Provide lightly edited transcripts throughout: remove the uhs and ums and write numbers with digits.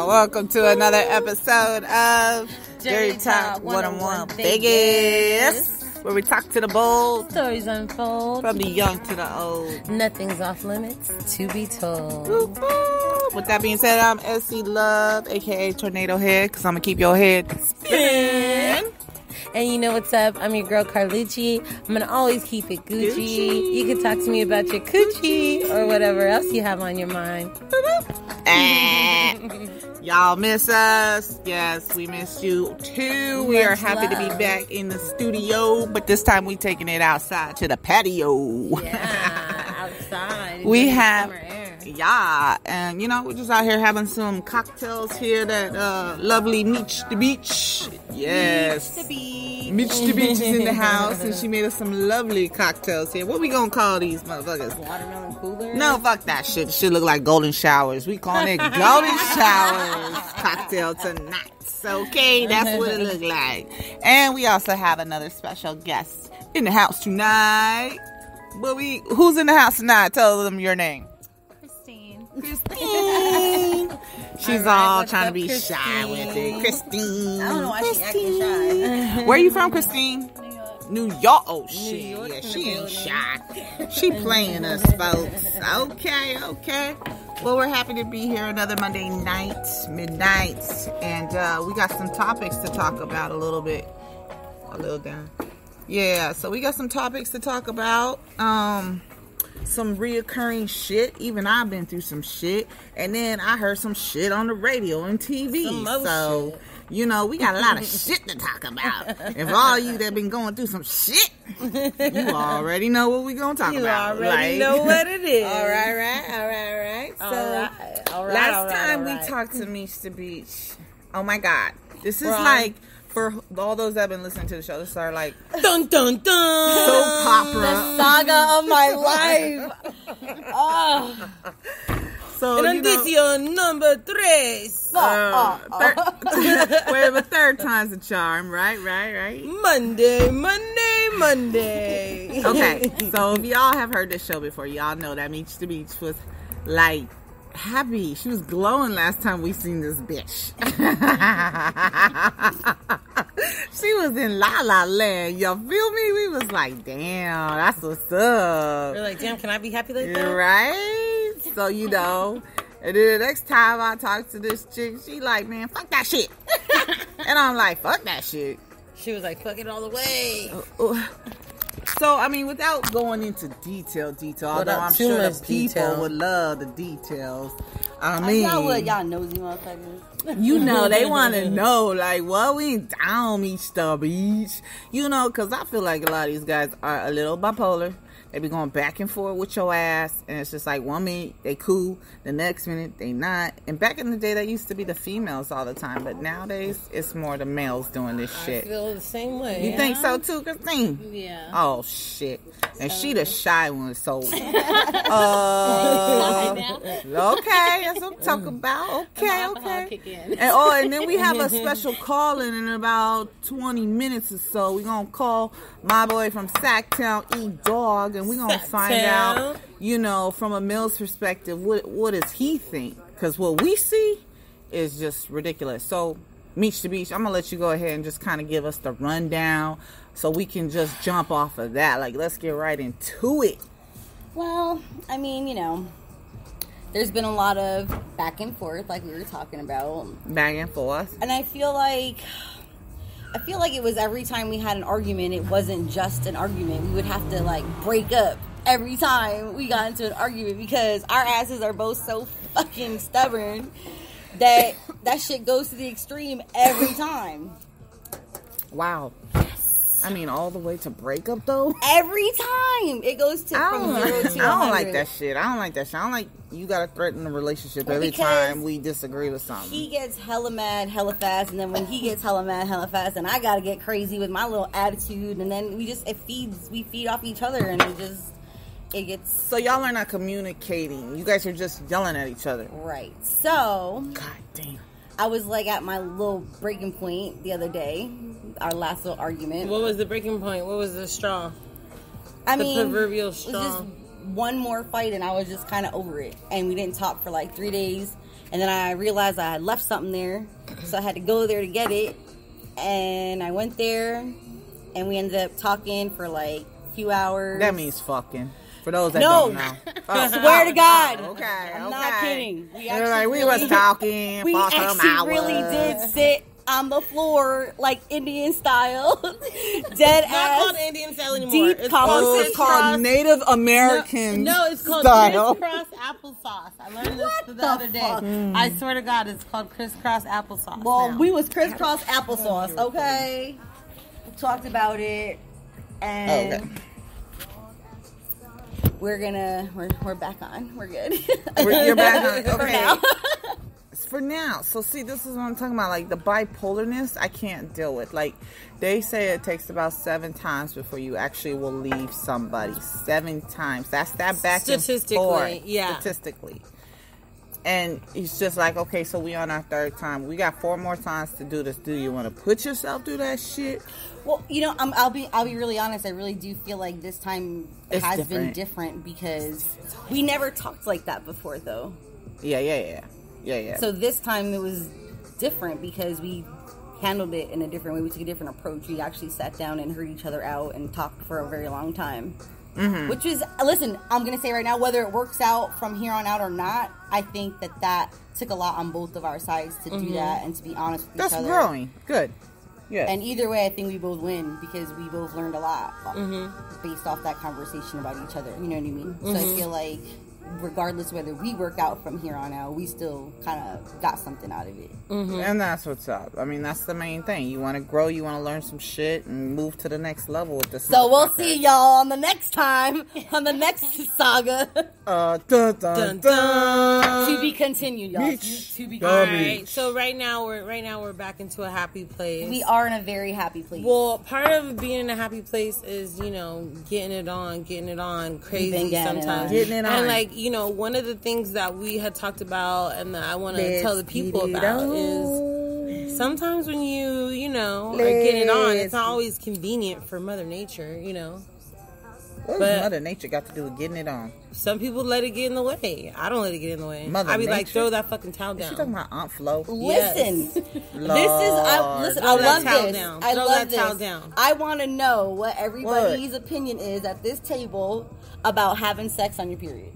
Welcome to another episode of Dirty Talk 101 Vegas, where we talk to the bold, stories unfold, from the young to the old. Nothing's off limits to be told. With that being said, I'm SC Love, aka Tornado Head, because I'm going to keep your head spinning. And you know what's up? I'm your girl Carlucci. I'm going to always keep it Gucci. You can talk to me about your coochie or whatever else you have on your mind. Y'all miss us. Yes, we missed you too. We are happy to be back in the studio, but this time we taking it outside to the patio. Yeah, outside. We have... Yeah, and you know, we're just out here having some cocktails here at lovely Meech the Beach. Yes. Meech the Beach is in the house, and she made us some lovely cocktails here. What we gonna call these motherfuckers? Watermelon cooler? No, fuck that shit. It should look like golden showers. We calling it golden showers cocktail tonight. Okay, that's what it look like. And we also have another special guest in the house tonight. But who's in the house tonight? Tell them your name. Christine. She's all trying to be Christine? Shy with it. Christine. I don't know why she's acting shy. Where are you from, Christine? New York. New York. Oh, shit. York's Yeah, in she the ain't building. shy. She playing us, folks. Okay. Well, we're happy to be here another Monday night, midnight. And we got some topics to talk about a little down. Yeah, so we got some topics to talk about. Some reoccurring shit. Even I've been through some shit. And then I heard some shit on the radio and TV. So, you know, we got a lot of shit to talk about. And for all you that been going through some shit, you already know what we gonna talk about. You already know what it is. All right. So, last time we talked to Meech the Beach. Oh my God. This is like, for all those that have been listening to the show, this is our like Dun dun dun. soap opera. The saga of my life. Oh. So, And you know, edition number 3. Wait, third time's a charm, right? Monday. Okay, so if y'all have heard this show before, y'all know that Meech the Beach was like happy. She was glowing last time we seen this bitch. She was in La La Land. You feel me? We was like, damn, that's what's up. We're like, damn, can I be happy like that? Right? So, you know, and then the next time I talk to this chick, she like, man, fuck that shit. And I'm like, fuck that shit. She was like, fuck it all the way. So, I mean, without going into detail, although I'm sure the people would love the details. I mean, Y'all what, y'all nosy motherfuckers. you know, they want to know, like, what we down Meech the Beach. You know, because I feel like a lot of these guys are a little bipolar. They be going back and forth with your ass, and it's just like 1 minute they cool, the next minute they not. And back in the day, that used to be the females all the time, but nowadays it's more the males doing this shit. I feel the same way. You think so too, Christine? Yeah. Oh shit! And she the shy one, so okay, that's what I'm talking about. Okay. Kick in. And then we have a special call in about 20 minutes or so. We're gonna call my boy from Sacktown, E-Dog, and we're gonna find out, you know, from a male's perspective, what does he think? Because what we see is just ridiculous. So, Meech the Beach, I'm gonna let you go ahead and just kind of give us the rundown, so we can just jump off of that. Like, let's get right into it. Well, I mean, you know, there's been a lot of back and forth, like we were talking about. Back and forth. And I feel like it was every time we had an argument, it wasn't just an argument. We would have to, like, break up every time we got into an argument because our asses are both so fucking stubborn that shit goes to the extreme every time. Wow. I mean, all the way to breakup, though? Every time! It goes to from 0 to 100. I don't like that shit. I don't like you gotta threaten the relationship every time we disagree with something. He gets hella mad, hella fast, and then when he gets hella mad, hella fast, and I gotta get crazy with my little attitude, and then we feed off each other, and it gets... So y'all are not communicating. You guys are just yelling at each other. Right. So... God damn. I was, like, at my little breaking point the other day, our last little argument. What was the breaking point? What was the straw? The proverbial it was straw. just one more fight, and I was just kind of over it. And we didn't talk for, like, 3 days. And then I realized I had left something there, so I had to go there to get it. And I went there, and we ended up talking for like a few hours. That means fucking. For those that don't know. Swear to God. Okay. I'm not kidding. We was talking We for some actually hours. really did sit on the floor, like Indian style. Dead Not ass. called Indian style anymore. Deep It's conversation. It's called Native American No, it's called style. crisscross applesauce. I learned this the other day. I swear to God, it's called crisscross applesauce. Well, now. we was crisscross applesauce, okay? We talked about it, and Okay. we're back on. We're good. You're back on. Okay. For now. For now. So see, this is what I'm talking about. Like the bipolarness, I can't deal with. Like they say it takes about 7 times before you actually will leave somebody. 7 times. That's that back and Statistically, forth. yeah. Statistically. And he's just like, okay, so we on our 3rd time. We got 4 more times to do this. Do you want to put yourself through that shit? Well, you know, I'll be really honest. I really do feel like this time It's has different. been different because we never talked like that before, though. Yeah. So this time it was different because we handled it in a different way. We took a different approach. We actually sat down and heard each other out and talked for a very long time. Mm-hmm. Which is, listen, I'm going to say right now, whether it works out from here on out or not, I think that took a lot on both of our sides to do that and to be honest with That's each other. growing. Good. Yeah. And either way, I think we both win because we both learned a lot based off that conversation about each other. You know what I mean? So I feel like regardless whether we work out from here on out, we still kind of got something out of it. And that's what's up. I mean, that's the main thing. You want to grow, you want to learn some shit, and move to the next level with this. So we'll see y'all on the next time, on the next saga. Dun, dun, dun. To be continued, y'all. To be All continued. right. So right now we're back into a happy place. We are in a very happy place. Well, part of being in a happy place is, you know, getting it on, crazy Getting it sometimes. on. Getting it on. And like, you know, one of the things that we had talked about and that I want to tell the people about is sometimes when you know, are getting it on, it's not always convenient for Mother Nature, you know. What does Mother Nature got to do with getting it on? Some people let it get in the way. I don't let it get in the way. Mother I be like, Nature? throw that fucking towel Is down. she talking about Aunt Flo? Listen, Lord. I Throw love that towel this. down. I Throw love that towel this. down. I want to know what everybody's opinion is at this table about having sex on your period.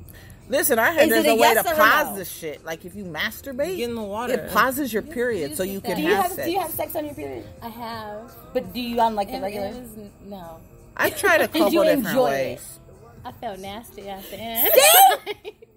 Listen, I heard Is there's it a a way yes to or pause no? this shit. Like if you masturbate, Get in the water. it pauses your period so you can have sex. Do you have sex on your period? I have. But do you on like the regular? It was, no. I tried a Did couple you different enjoy ways. I felt nasty at the end.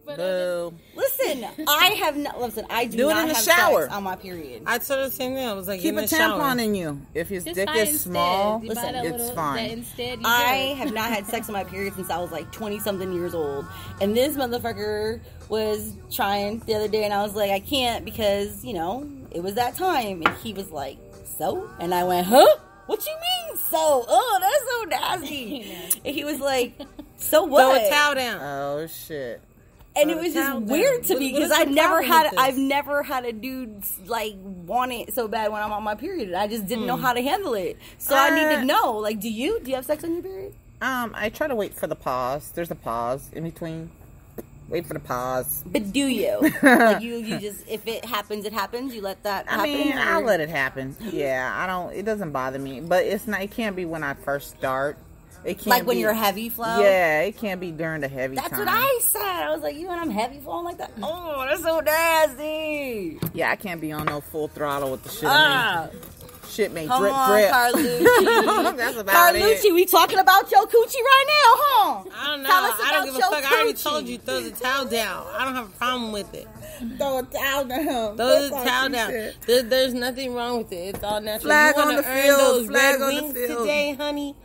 But Boo. Listen, I have not. Listen, I do, Do it not in the have shower. sex on my period. I told her the same thing. I was like, Keep get a in the shower. tampon in you. If your just dick buy is small, instead. You buy that it's little- fine. that instead you I do. have not had sex on my period since I was like 20-something years old. And this motherfucker was trying the other day, and I was like, I can't because, you know, it was that time. And he was like, so? And I went, huh? What you mean, so? Oh, that's so nasty. And he was like, so what? Throw a towel down. Oh shit. And it Throw was the just towel down. weird to What- me what because is the I've problem never with had a dude like want it so bad when I'm on my period. I just didn't know how to handle it. So I need to know. Like, do you have sex on your period? I try to wait for the pause. There's a pause in between. Wait for the pause. But do you? Like you just if it happens, it happens. You let that happen. I mean, or- I'll let it happen. Yeah, I don't. It doesn't bother me, but it's not. It can't be when I first start. It can't like when be- you're heavy flow. Yeah, it can't be during the heavy That's time. what I said. I was like, you and I'm heavy flowing like that. Oh, that's so nasty. Yeah, I can't be on no full throttle with the shit. Ah. Shit may Come drip, on, drip. Carlucci. That's about Carlucci, it. we talking about your coochie right now, huh? I don't know. Tell us I don't about give a your fuck. I already coochie. told you, throw the towel down. I don't have a problem with it. Throw a towel down. Throw the towel down. There's nothing wrong with it. It's all natural. Flag you on wanna the earn field. those Flag red on the wings field. today, honey?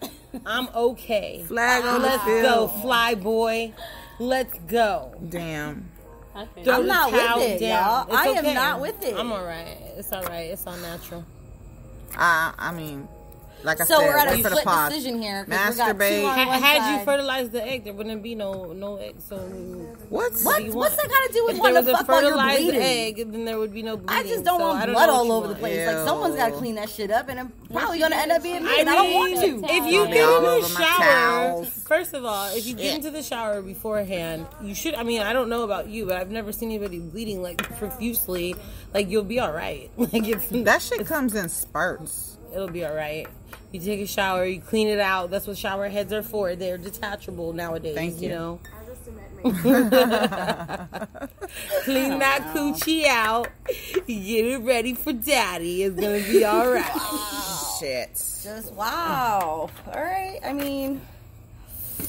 I'm okay. Flag on the Let's field. go, fly boy. Let's go. Damn. I feel Throw I'm the not with towel it, down. y'all. It's I am okay. not with it. I'm all right. It's all right. It's all natural. I mean, like I So said, we're at a wait for the split pause. decision here. 'Cause we got two Masturbate. on one Had side. you fertilized the egg, there wouldn't be no egg. So What's What? do you What's want? that got to do with If wanting there to was a fuck while you're fertilized bleeding? egg, then there would be no bleeding. I just don't so want I don't blood know what all you over the want. place. Like, someone's got to clean that shit up, and I'm probably going to end up being me, I and I don't want mean, to. if you All get over in the my shower, towels. first of all, if you get into the shower beforehand, you should. I mean, I don't know about you, but I've never seen anybody bleeding like profusely. Like, you'll be all right. Like, that shit comes in spurts. it'll be all right. You take a shower, you clean it out. That's what shower heads are for. They're detachable nowadays. Thank you. know. Clean that coochie out. Get it ready for daddy. It's gonna be all right. Shit. Just wow. All right. I mean,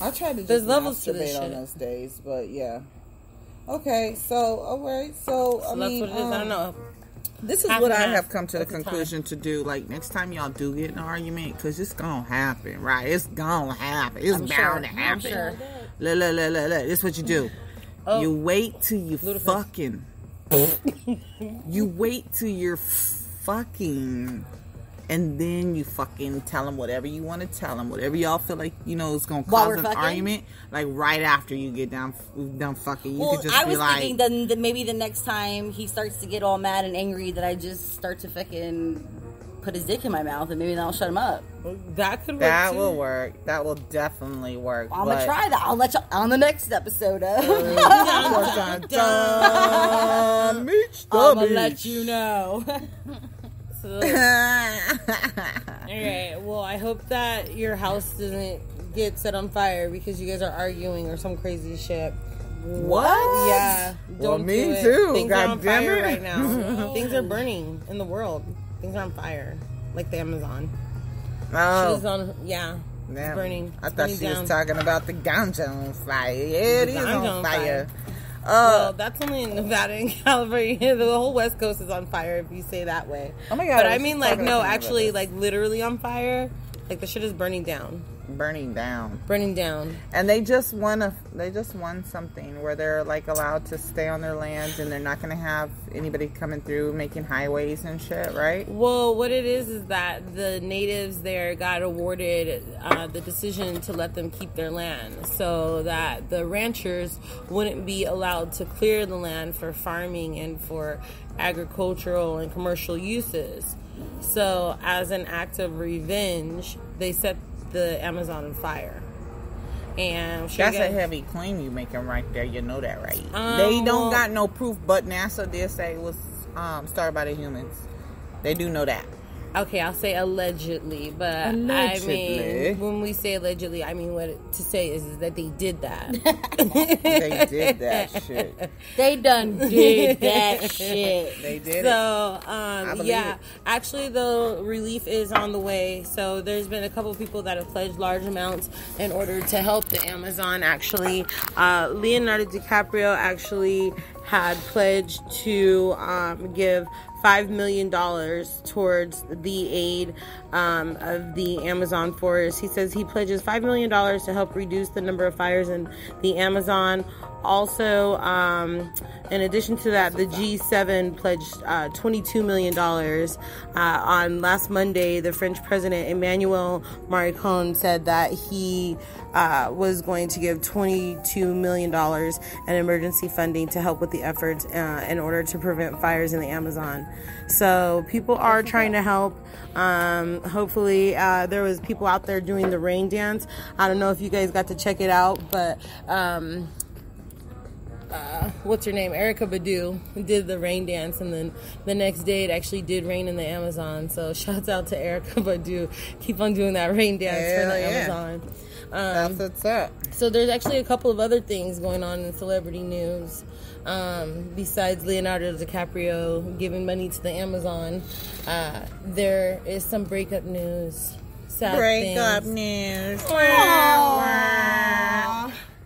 I tried to There's just levels to this masturbate on shit. those days, but yeah. Okay, so all right, so I So mean, that's what it is. I don't know. this is Half what and I half have come to the of the time. conclusion to do. Like next time y'all do get in an argument, because it's gonna happen, right? It's gonna happen. It's bound to happen. sure. Look. This is what you do. Oh. You wait till you Ludicrous. fucking. You wait till you're fucking. And then you fucking tell them whatever you want to tell them, whatever y'all feel like is gonna While cause we're an fucking? argument. Like right after you get done fucking, you well, could just I be was like, thinking then that maybe the next time he starts to get all mad and angry, that I just start to fucking put his dick in my mouth, and maybe that'll shut him up. That could work. that too. will work. That will definitely work. I'm gonna but- try that. I'll let you on the next episode. Dun, dun, Meech the I'm gonna beach. let you know. So, all right. Well, I hope that your house doesn't get set on fire because you guys are arguing or some crazy shit. What? Yeah. Well, Don't me do it. too. Things are on God damn fire it. right now. Things are burning in the world. Things are on fire, like the Amazon. She's Oh, on. Yeah. It's damn. burning. I It's thought burning she down. was talking about the ganja on fire. Yeah, it The is ganja on on fire. Well, that's only in Nevada and California. The whole West Coast is on fire if you say that way. Oh my God, But I I was mean, talking like, to no, somebody about actually, this. like, literally on fire. Like, the shit is burning down. Burning down. Burning down. And they just won something where they're like allowed to stay on their land and they're not going to have anybody coming through making highways and shit, right? Well, what it is that the natives there got awarded the decision to let them keep their land so that the ranchers wouldn't be allowed to clear the land for farming and for agricultural and commercial uses. So, as an act of revenge, they set the Amazon on fire. And I'm sure That's you a guys- heavy claim you making right there. You know that, right? Um, They don't well- got no proof, but NASA did say it was started by the humans. They do know that. Okay, I'll say allegedly, but Allegedly. I mean, when we say allegedly, I mean to say is that they did that. They did that shit. They done did that shit. They did it. So, believe yeah, it. actually, the relief is on the way. So, there's been a couple people that have pledged large amounts in order to help the Amazon. Actually, Leonardo DiCaprio actually had pledged to give $5 million towards the aid of the Amazon forest. He says he pledges $5 million to help reduce the number of fires in the Amazon. Also, in addition to that, the G7 pledged $22 million. On last Monday, the French President Emmanuel Macron said that he was going to give $22 million in emergency funding to help with the efforts in order to prevent fires in the Amazon. So people are trying to help. Hopefully, there was people out there doing the rain dance. I don't know if you guys got to check it out, but what's her name? Erykah Badu did the rain dance, and then the next day it actually did rain in the Amazon. So shouts out to Erykah Badu. Keep on doing that rain dance for the Amazon. That's what's up. So there's actually a couple of other things going on in celebrity news. Besides Leonardo DiCaprio giving money to the Amazon, there is some breakup news. Sad Breakup things. news.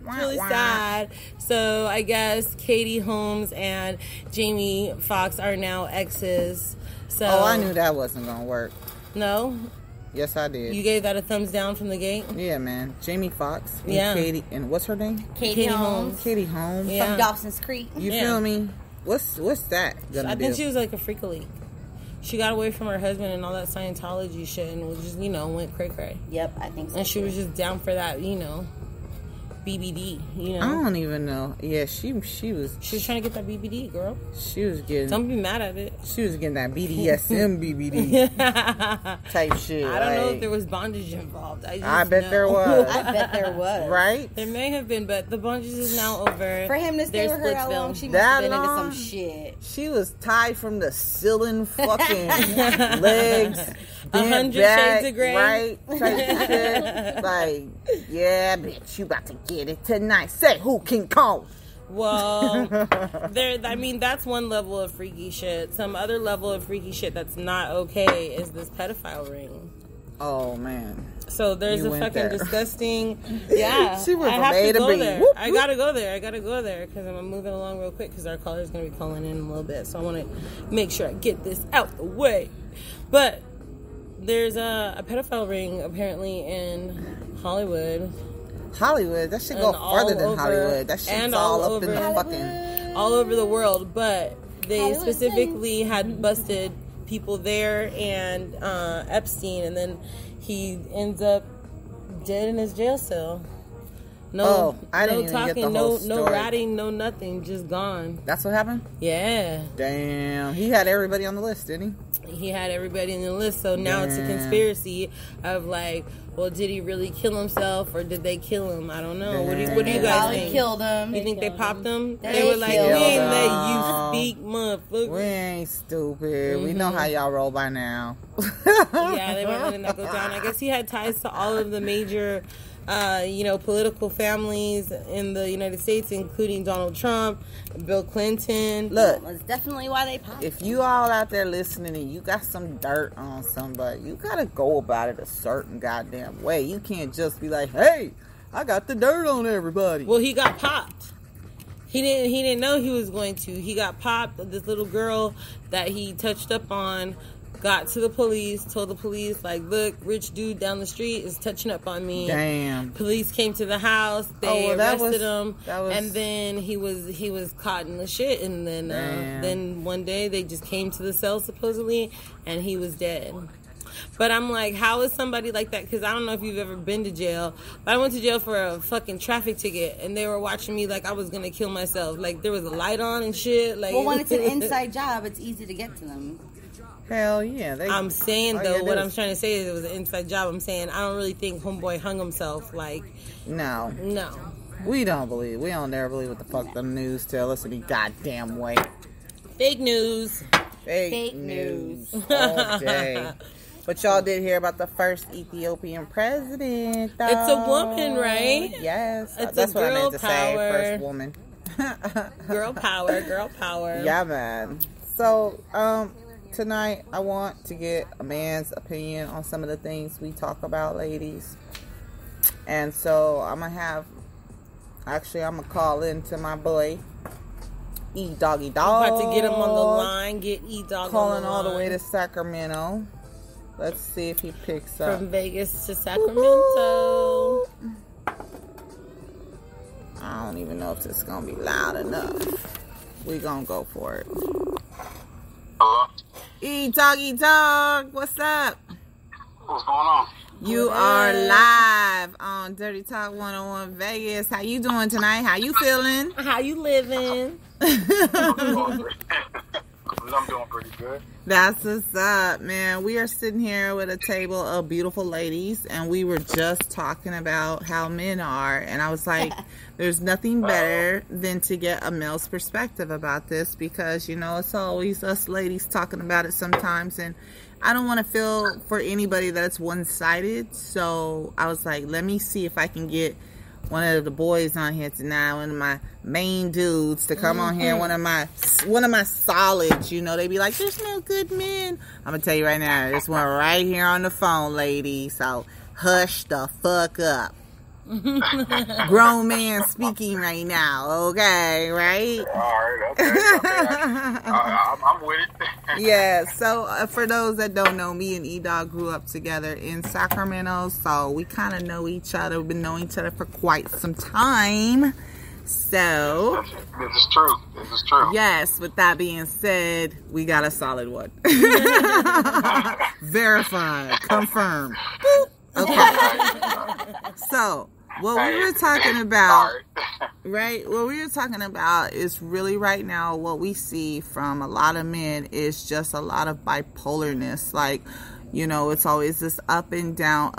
Really sad. So I guess Katie Holmes and Jamie Foxx are now exes. So Oh, I knew that wasn't gonna work. No, Yes, I did. you gave that a thumbs down from the gate. Yeah, man. Jamie Foxx and Yeah. Katie, and what's her name? Katie Holmes Katie Holmes. Yeah. from Dawson's Creek. You Yeah. feel me? What's that gonna I do? think she was like a freak leak. she got away from her husband and all that Scientology shit and was just, went cray-cray. Yep, I think so. And she was just down for that, BBD, I don't even know. Yeah, she was. She was trying to get that BBD, girl. She was getting. Don't be mad at it. She was getting that BDSM BBD type shit. I don't know if there was bondage involved. I bet there was. I bet there was. Right? There may have been, but the bondage is now over. For him to stay with her how long, she must have been into some shit. She was tied from the ceiling, fucking legs. 100 back, shades of gray. Right? Type of shit. Like, yeah, bitch, you about to get it tonight. Say who King Kong. Well, that's one level of freaky shit. Some other level of freaky shit that's not okay is this pedophile ring. Oh, man. So there's a fucking disgusting. Yeah. She was I have to go there. Whoop, I gotta go there. Because I'm moving along real quick because our caller's gonna be calling in a little bit. So I want to make sure I get this out the way. But there's a pedophile ring apparently in Hollywood. That should go further than Hollywood. That shit's all up in the fucking... all over the world. But they specifically had busted people there and Epstein, and then he ends up dead in his jail cell. I didn't even get the whole story. No ratting, no nothing, just gone. That's what happened? Yeah. Damn. He had everybody on the list, didn't he? He had everybody on the list, so now it's a conspiracy of like, well, did he really kill himself or did they kill him? I don't know. What do you guys think? Killed him. You think they popped him? They were like, we ain't let you speak, motherfucker. We ain't stupid. We know how y'all roll by now. Yeah, they weren't letting that go down. I guess he had ties to all of the major political families in the United States, including Donald Trump, Bill Clinton. Look, that's definitely why they popped. If you all out there listening and you got some dirt on somebody, you gotta go about it a certain goddamn way. You can't just be like, hey, I got the dirt on everybody. Well, he got popped. He didn't know he was going to. He got popped. This little girl that he touched up on got to the police, told the police, like, look, rich dude down the street is touching up on me. Damn. Police came to the house. They arrested him. And then he was caught in the shit. And then one day they just came to the cell, supposedly, and he was dead. But I'm like, how is somebody like that? Because I don't know if you've ever been to jail. But I went to jail for a fucking traffic ticket, and they were watching me like I was going to kill myself. Like, there was a light on and shit. Like, well, when it's an inside job, it's easy to get to them. Hell yeah. I'm saying, though, what I'm trying to say is it was an inside job. I'm saying I don't really think homeboy hung himself. Like, no. We don't never believe what the fuck the news tell us any goddamn way. Fake news. Fake news. All day. But y'all did hear about the first Ethiopian president, though. It's a woman, right? Yes. That's what I meant to say. First woman. Girl power. Yeah, man. So, tonight I want to get a man's opinion on some of the things we talk about, ladies. And so I'm gonna call in to my boy E-Doggy Dog. About to get him on the line, get E-Dog calling all the way to Sacramento. Let's see if he picks up. From Vegas to Sacramento. I don't even know if this is gonna be loud enough. We gonna go for it. Hello? E-Doggy, what's up? What's going on? You are live on Dirty Talk 101 Vegas. How you doing tonight? How you feeling? How you living? I'm doing pretty good. That's what's up, man. We are sitting here with a table of beautiful ladies, and we were just talking about how men are, and I was like, there's nothing better than to get a male's perspective about this, because, it's always us ladies talking about it sometimes, and I don't want to feel for anybody that it's one-sided, so I was like, let me see if I can get one of the boys on here tonight, one of my main dudes to come on here, one of my solids, they be like, there's no good men. I'm gonna tell you right now, there's one right here on the phone, lady, so hush the fuck up. Grown man speaking right now, okay, right? All right, okay. I'm with it. Yeah, so for those that don't know, me and E-Dog grew up together in Sacramento, so we kind of know each other. We've been knowing each other for quite some time. So, this is true. This is true. Yes, with that being said, we got a solid one. Verified, confirmed. Okay. So, what we were talking about, right? What we were talking about is really right now what we see from a lot of men is just a lot of bipolarness. Like, you know, it's always this up and down.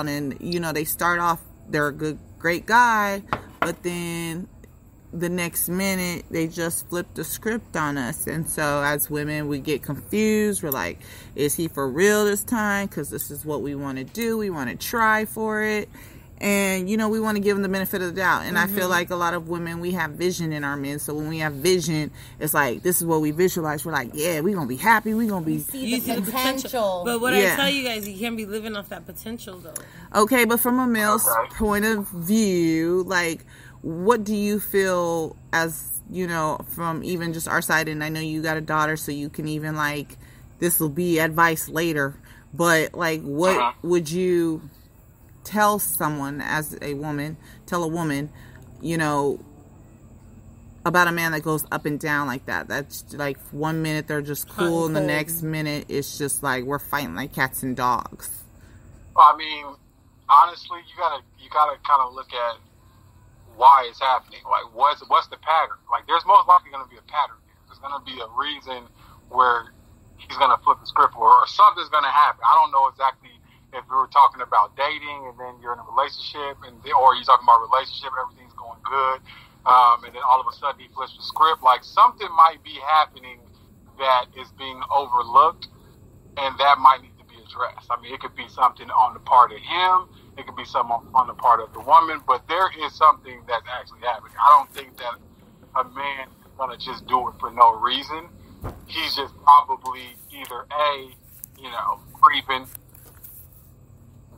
And, you know, they start off, they're a great guy, but then the next minute they just flip the script on us. And so as women, we get confused. We're like, is he for real this time? Because this is what we want to do. We want to try for it. And, you know, we want to give them the benefit of the doubt. And I feel like a lot of women, we have vision in our men. So when we have vision, it's like, this is what we visualize. We're like, yeah, we're going to be happy. We're going to be... You see the potential. But what I tell you guys, you can't be living off that potential, though. Okay, but from a male's point of view, like, what do you feel as, you know, from even just our side? And I know you got a daughter, so you can even, like, this will be advice later. But, like, what would you... tell someone as a woman, you know, about a man that goes up and down like that? That's like 1 minute they're just cool, and the next minute it's just like we're fighting like cats and dogs. Well, I mean, honestly, you gotta kind of look at why it's happening. Like, what's the pattern? Like, there's most likely going to be a pattern here. There's going to be a reason where he's going to flip the script, or something's going to happen. I don't know exactly. If we were talking about dating and then you're in a relationship, or you're talking about a relationship, everything's going good, and then all of a sudden he flips the script, like something might be happening that is being overlooked, and that might need to be addressed. I mean, it could be something on the part of him, it could be something on the part of the woman, but there is something that's actually happening. I don't think that a man is going to just do it for no reason. He's just probably either A, you know, creeping,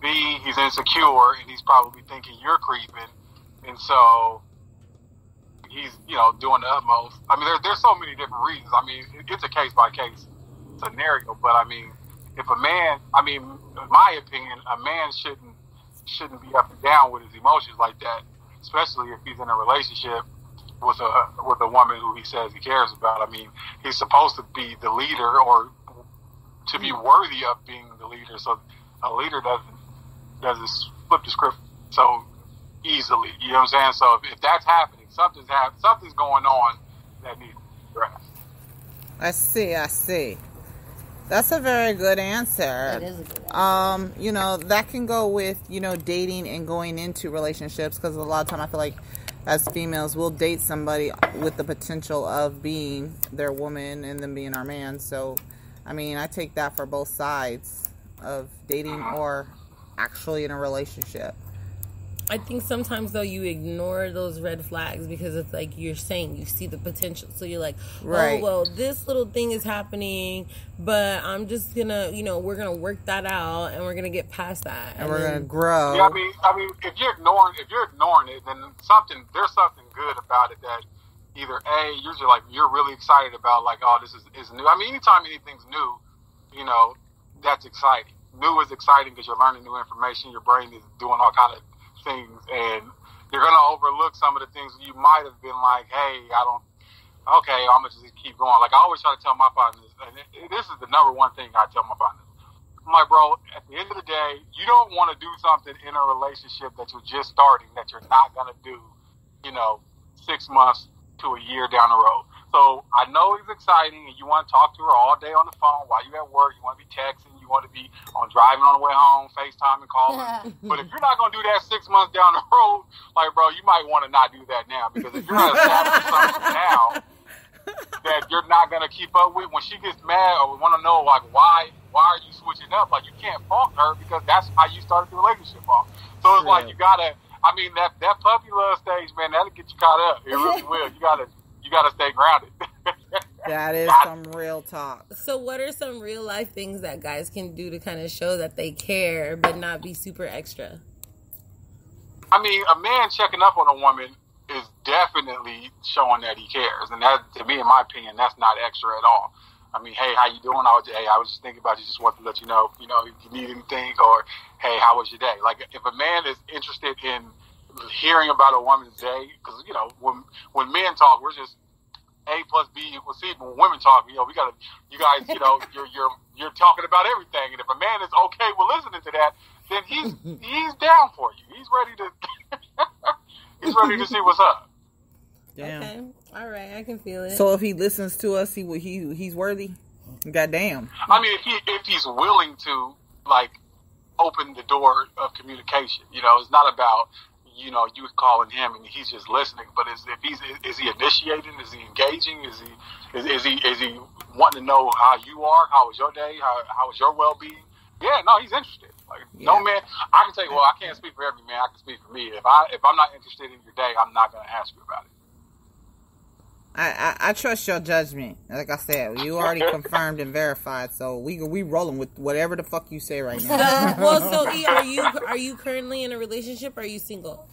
B, he's insecure, and he's probably thinking you're creeping, and so he's, you know, doing the utmost. I mean, there's so many different reasons. I mean, it's a case-by-case scenario, but I mean, if a man, I mean, in my opinion, a man shouldn't be up and down with his emotions like that, especially if he's in a relationship with a woman who he says he cares about. I mean, he's supposed to be the leader, or to be worthy of being the leader, so a leader doesn't flip the script so easily. You know what I'm saying? So if that's happening, something's going on that needs to be addressed. I see. That's a very good answer. That is a good answer. You know, that can go with, you know, dating and going into relationships, because a lot of time I feel like as females we'll date somebody with the potential of being their woman and them being our man. So, I mean, I take that for both sides of dating or actually in a relationship. I think sometimes, though, you ignore those red flags because it's like you're saying you see the potential. So you're like, oh, well, this little thing is happening, but I'm just going to, you know, we're going to work that out and we're going to get past that. And we're going to grow. Yeah, I mean, if you're ignoring it, then there's something good about it that either A, you're really excited about, like, oh, this is new. I mean, anytime anything's new, you know, that's exciting. New is exciting because you're learning new information. Your brain is doing all kind of things, and you're going to overlook some of the things you might have been like, hey, I'm going to just keep going. Like, I always try to tell my partners, and this is the number one thing I tell my partners. I'm like, bro, at the end of the day, you don't want to do something in a relationship that you're just starting that you're not going to do, you know, 6 months to a year down the road. So I know it's exciting, and you want to talk to her all day on the phone while you're at work. You want to be texting. You want to be driving on the way home, FaceTime and calling. But if you're not going to do that 6 months down the road, like, bro, you might want to not do that now. Because if you're going to establish something now that you're not going to keep up with, when she gets mad or want to know, like, why are you switching up? Like, you can't fault her because that's how you started the relationship off. So it's like you got to, I mean, that puppy love stage, man, that'll get you caught up. It really will. You got to stay grounded. That is some real talk. So what are some real life things that guys can do to kind of show that they care but not be super extra? I mean, a man checking up on a woman is definitely showing that he cares. And that, to me, in my opinion, that's not extra at all. I mean, hey, how you doing? I was just thinking about you. Just wanted to let you know, if you need anything, or hey, how was your day? Like, if a man is interested in hearing about a woman's day, because when men talk, we're just A plus B equals C. But when women talk, you guys, you're talking about everything. And if a man is okay with listening to that, then he's down for you. He's ready to see what's up. Damn. Okay. All right, I can feel it. So if he listens to us, he's worthy. Goddamn. I mean, if he's willing to open the door of communication, it's not about you calling him and he's just listening. But is he initiating? Is he engaging? Is he wanting to know how you are? How was your day? How was your well-being? Yeah, no, he's interested. No man, I can tell you. Well, I can't speak for every man. I can speak for me. If I'm not interested in your day, I'm not going to ask you about it. I trust your judgment. Like I said, you already confirmed and verified, so we rolling with whatever the fuck you say right now. So E, are you currently in a relationship or are you single?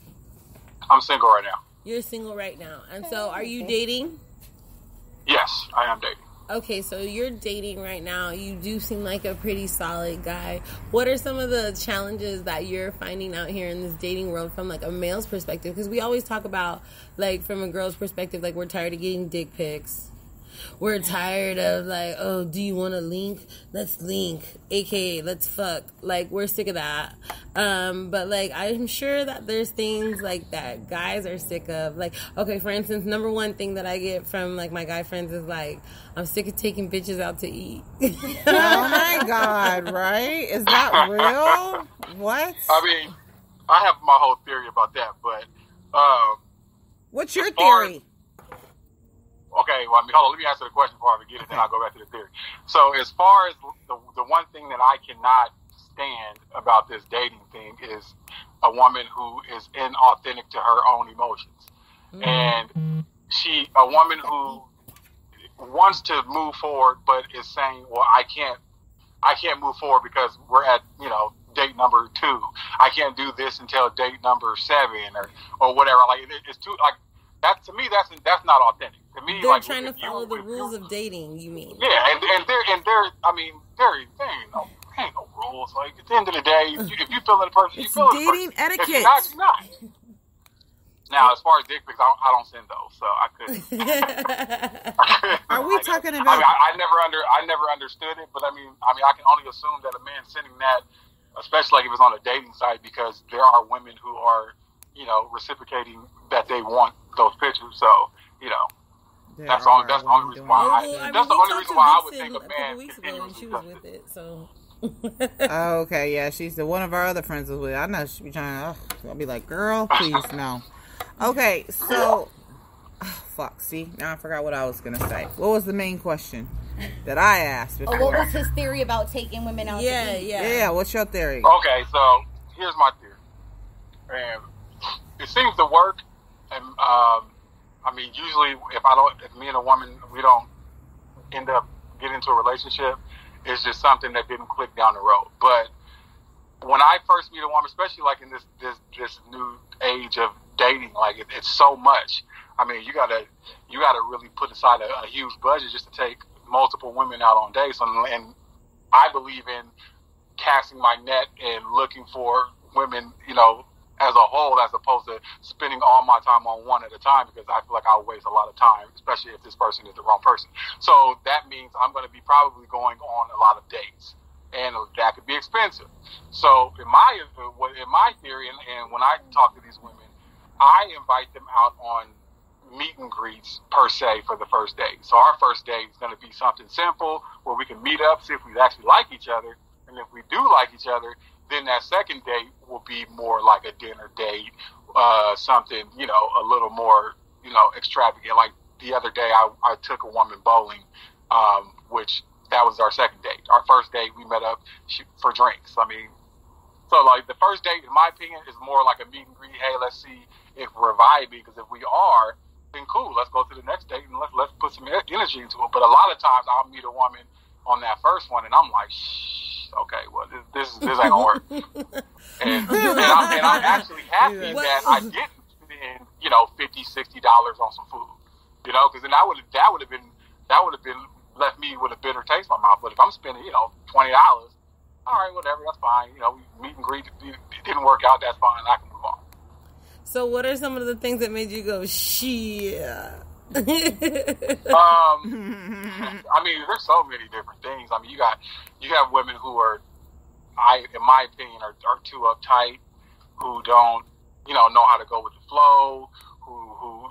I'm single right now. You're single right now. And so are you dating? Yes, I am dating. Okay, so you're dating right now. You do seem like a pretty solid guy. What are some of the challenges that you're finding out here in this dating world from a male's perspective? Because we always talk about from a girl's perspective, we're tired of getting dick pics. We're tired of oh, do you want to link? Let's link. AKA, let's fuck. We're sick of that. But I'm sure that there's things that guys are sick of. Okay, for instance, number one thing that I get from my guy friends is I'm sick of taking bitches out to eat. Oh my God, right? Is that real? What? I mean, I have my whole theory about that, but what's your theory? Okay, well, hold on. Let me answer the question before I forget it, then I'll go back to the theory. So as far as the one thing that I cannot stand about this dating thing is a woman who is inauthentic to her own emotions. And a woman who wants to move forward but is saying, well, I can't move forward because we're at, date number 2. I can't do this until date number 7 or whatever. It's too, that to me, that's not authentic. To me, they're trying to follow the rules of dating. You mean? Yeah, and there ain't no rules. At the end of the day, if you feel that person, you feel dating etiquette. If you're not, you're not. Now, as far as dick pics, I don't send those, so I couldn't. Are we talking about? I never understood it, but I can only assume that a man sending that, especially if it's on a dating site, because there are women who are, reciprocating that they want those pictures. So, that's the only reason why. That's the only reason why I would think a man continuously does with it. So. Okay, yeah, she's one of our other friends was with it. I know she be trying to. I'll be like, girl, please no. Okay, so fuck. See, now I forgot what I was gonna say. What was the main question that I asked before? What was his theory about taking women out? Yeah. What's your theory? Okay, so here's my theory. And it seems to work. And usually if me and a woman, we don't end up getting into a relationship, it's just something that didn't click down the road. But when I first meet a woman, especially in this new age of dating, it's so much. You gotta really put aside a huge budget just to take multiple women out on dates. And I believe in casting my net and looking for women, as a whole, as opposed to spending all my time on one at a time, because I feel like I'll waste a lot of time, especially if this person is the wrong person. So that means I'm going to be probably going on a lot of dates, and that could be expensive. So in my theory, and when I talk to these women, I invite them out on meet and greets per se for the first date. So our first date is going to be something simple where we can meet up, see if we actually like each other, and if we do like each other, then that second date will be more like a dinner date, something, a little more, extravagant. Like the other day, I took a woman bowling, which that was our second date. Our first date, we met up for drinks. So the first date, in my opinion, is more like a meet and greet. Hey, let's see if we're vibing, because if we are, then cool, let's go to the next date and let's put some energy into it. But a lot of times I'll meet a woman on that first one and I'm like, okay, well, this ain't gonna work. and I'm actually happy that I didn't spend, $50, $60 on some food, because then that would have been left me with a bitter taste in my mouth. But if I'm spending, $20, all right, whatever, that's fine. We meet and greet, it didn't work out, that's fine, I can move on. So what are some of the things that made you go, shit? I mean, there's so many different things. I mean, you have women who are, in my opinion, are too uptight, who don't, know how to go with the flow, who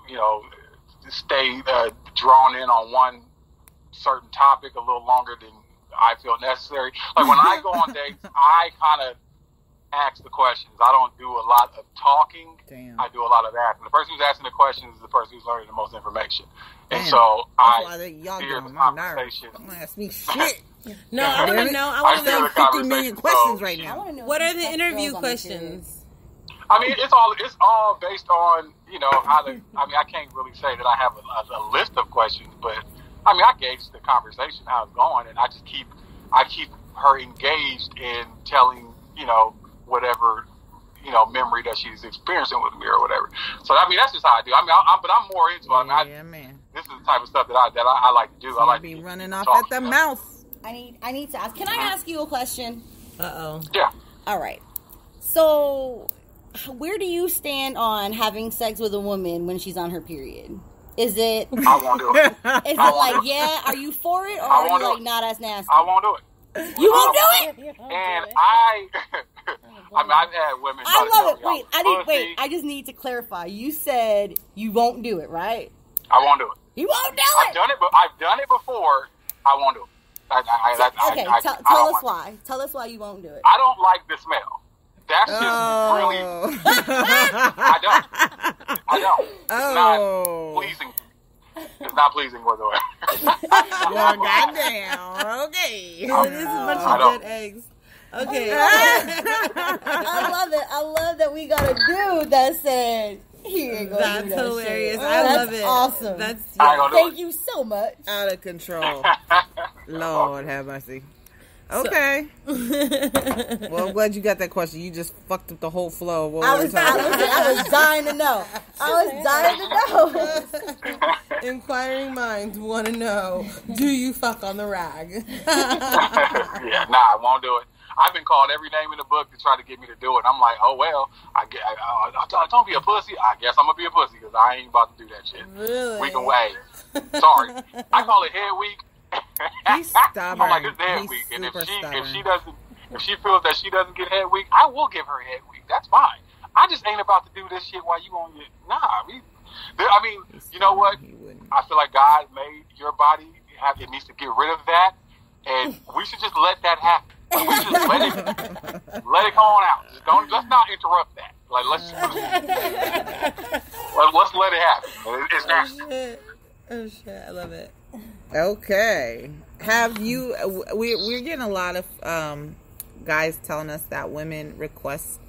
stay drawn in on one certain topic a little longer than I feel necessary. Like when I go on dates, I kind of ask the questions. I don't do a lot of talking. Damn. I do a lot of asking. The person who's asking the questions is the person who's learning the most information. Damn. And so y'all steer the getting on my nerves. conversation. Don't ask me shit. No, I want to know. I I want to steer know. the 50 million conversation questions flow. right now. What are the interview questions? I mean, it's all based on, how to, I mean, I can't really say that I have a list of questions, but I mean, I gauge the conversation, how it's going, and I keep her engaged in telling, whatever, memory that she's experiencing with me or whatever. So, I mean, that's just how I do. I mean, but I'm more into it. I mean, man. This is the type of stuff that I like to do. So I like be to running off talk at the to them. mouth. I need to ask. Can I ask you a question? Uh-oh. Yeah. All right. So, where do you stand on having sex with a woman when she's on her period? Is it? I won't do it. Is it like, yeah? Are you for it, or are you like not as nasty? I won't do it. You won't do it. And I mean, I've had women. I love it. Wait. I just need to clarify. You said you won't do it, right? I won't do it. You won't do I've it. done it, but I've done it before. I won't do it. Tell us why. Tell us why you won't do it. I don't like the smell. That's just really. I don't. It's not pleasing. It's not pleasing whatsoever. Well, goddamn. Okay. It is a bunch of dead eggs. Okay. I love it. I love that we got a dude that said, "Here you go." That's that hilarious. shit. I That's love it. Awesome. That's Thank you so much. Out of control. Lord have mercy. Okay. Well, I'm glad you got that question. You just fucked up the whole flow. I was dying to know. Inquiring minds want to know, do you fuck on the rag? Yeah, I won't do it. I've been called every name in the book to try to get me to do it. I'm like, oh well, don't be a pussy. I guess I'm gonna be a pussy because I ain't about to do that shit. Really? We can wait. Sorry, I call it head week. He's stubborn. I'm like, it's head He's week, and if stubborn. she feels that she doesn't get head week, I will give her head week. That's fine. I just ain't about to do this shit while you on your I mean, you know what? I feel like God made your body it needs to get rid of that, and we should just let that happen. Like, we should just let it go on out. Let's not interrupt that. Like let's let it happen. It's natural. Oh shit! I love it. Okay. Have you? We're getting a lot of guys telling us that women request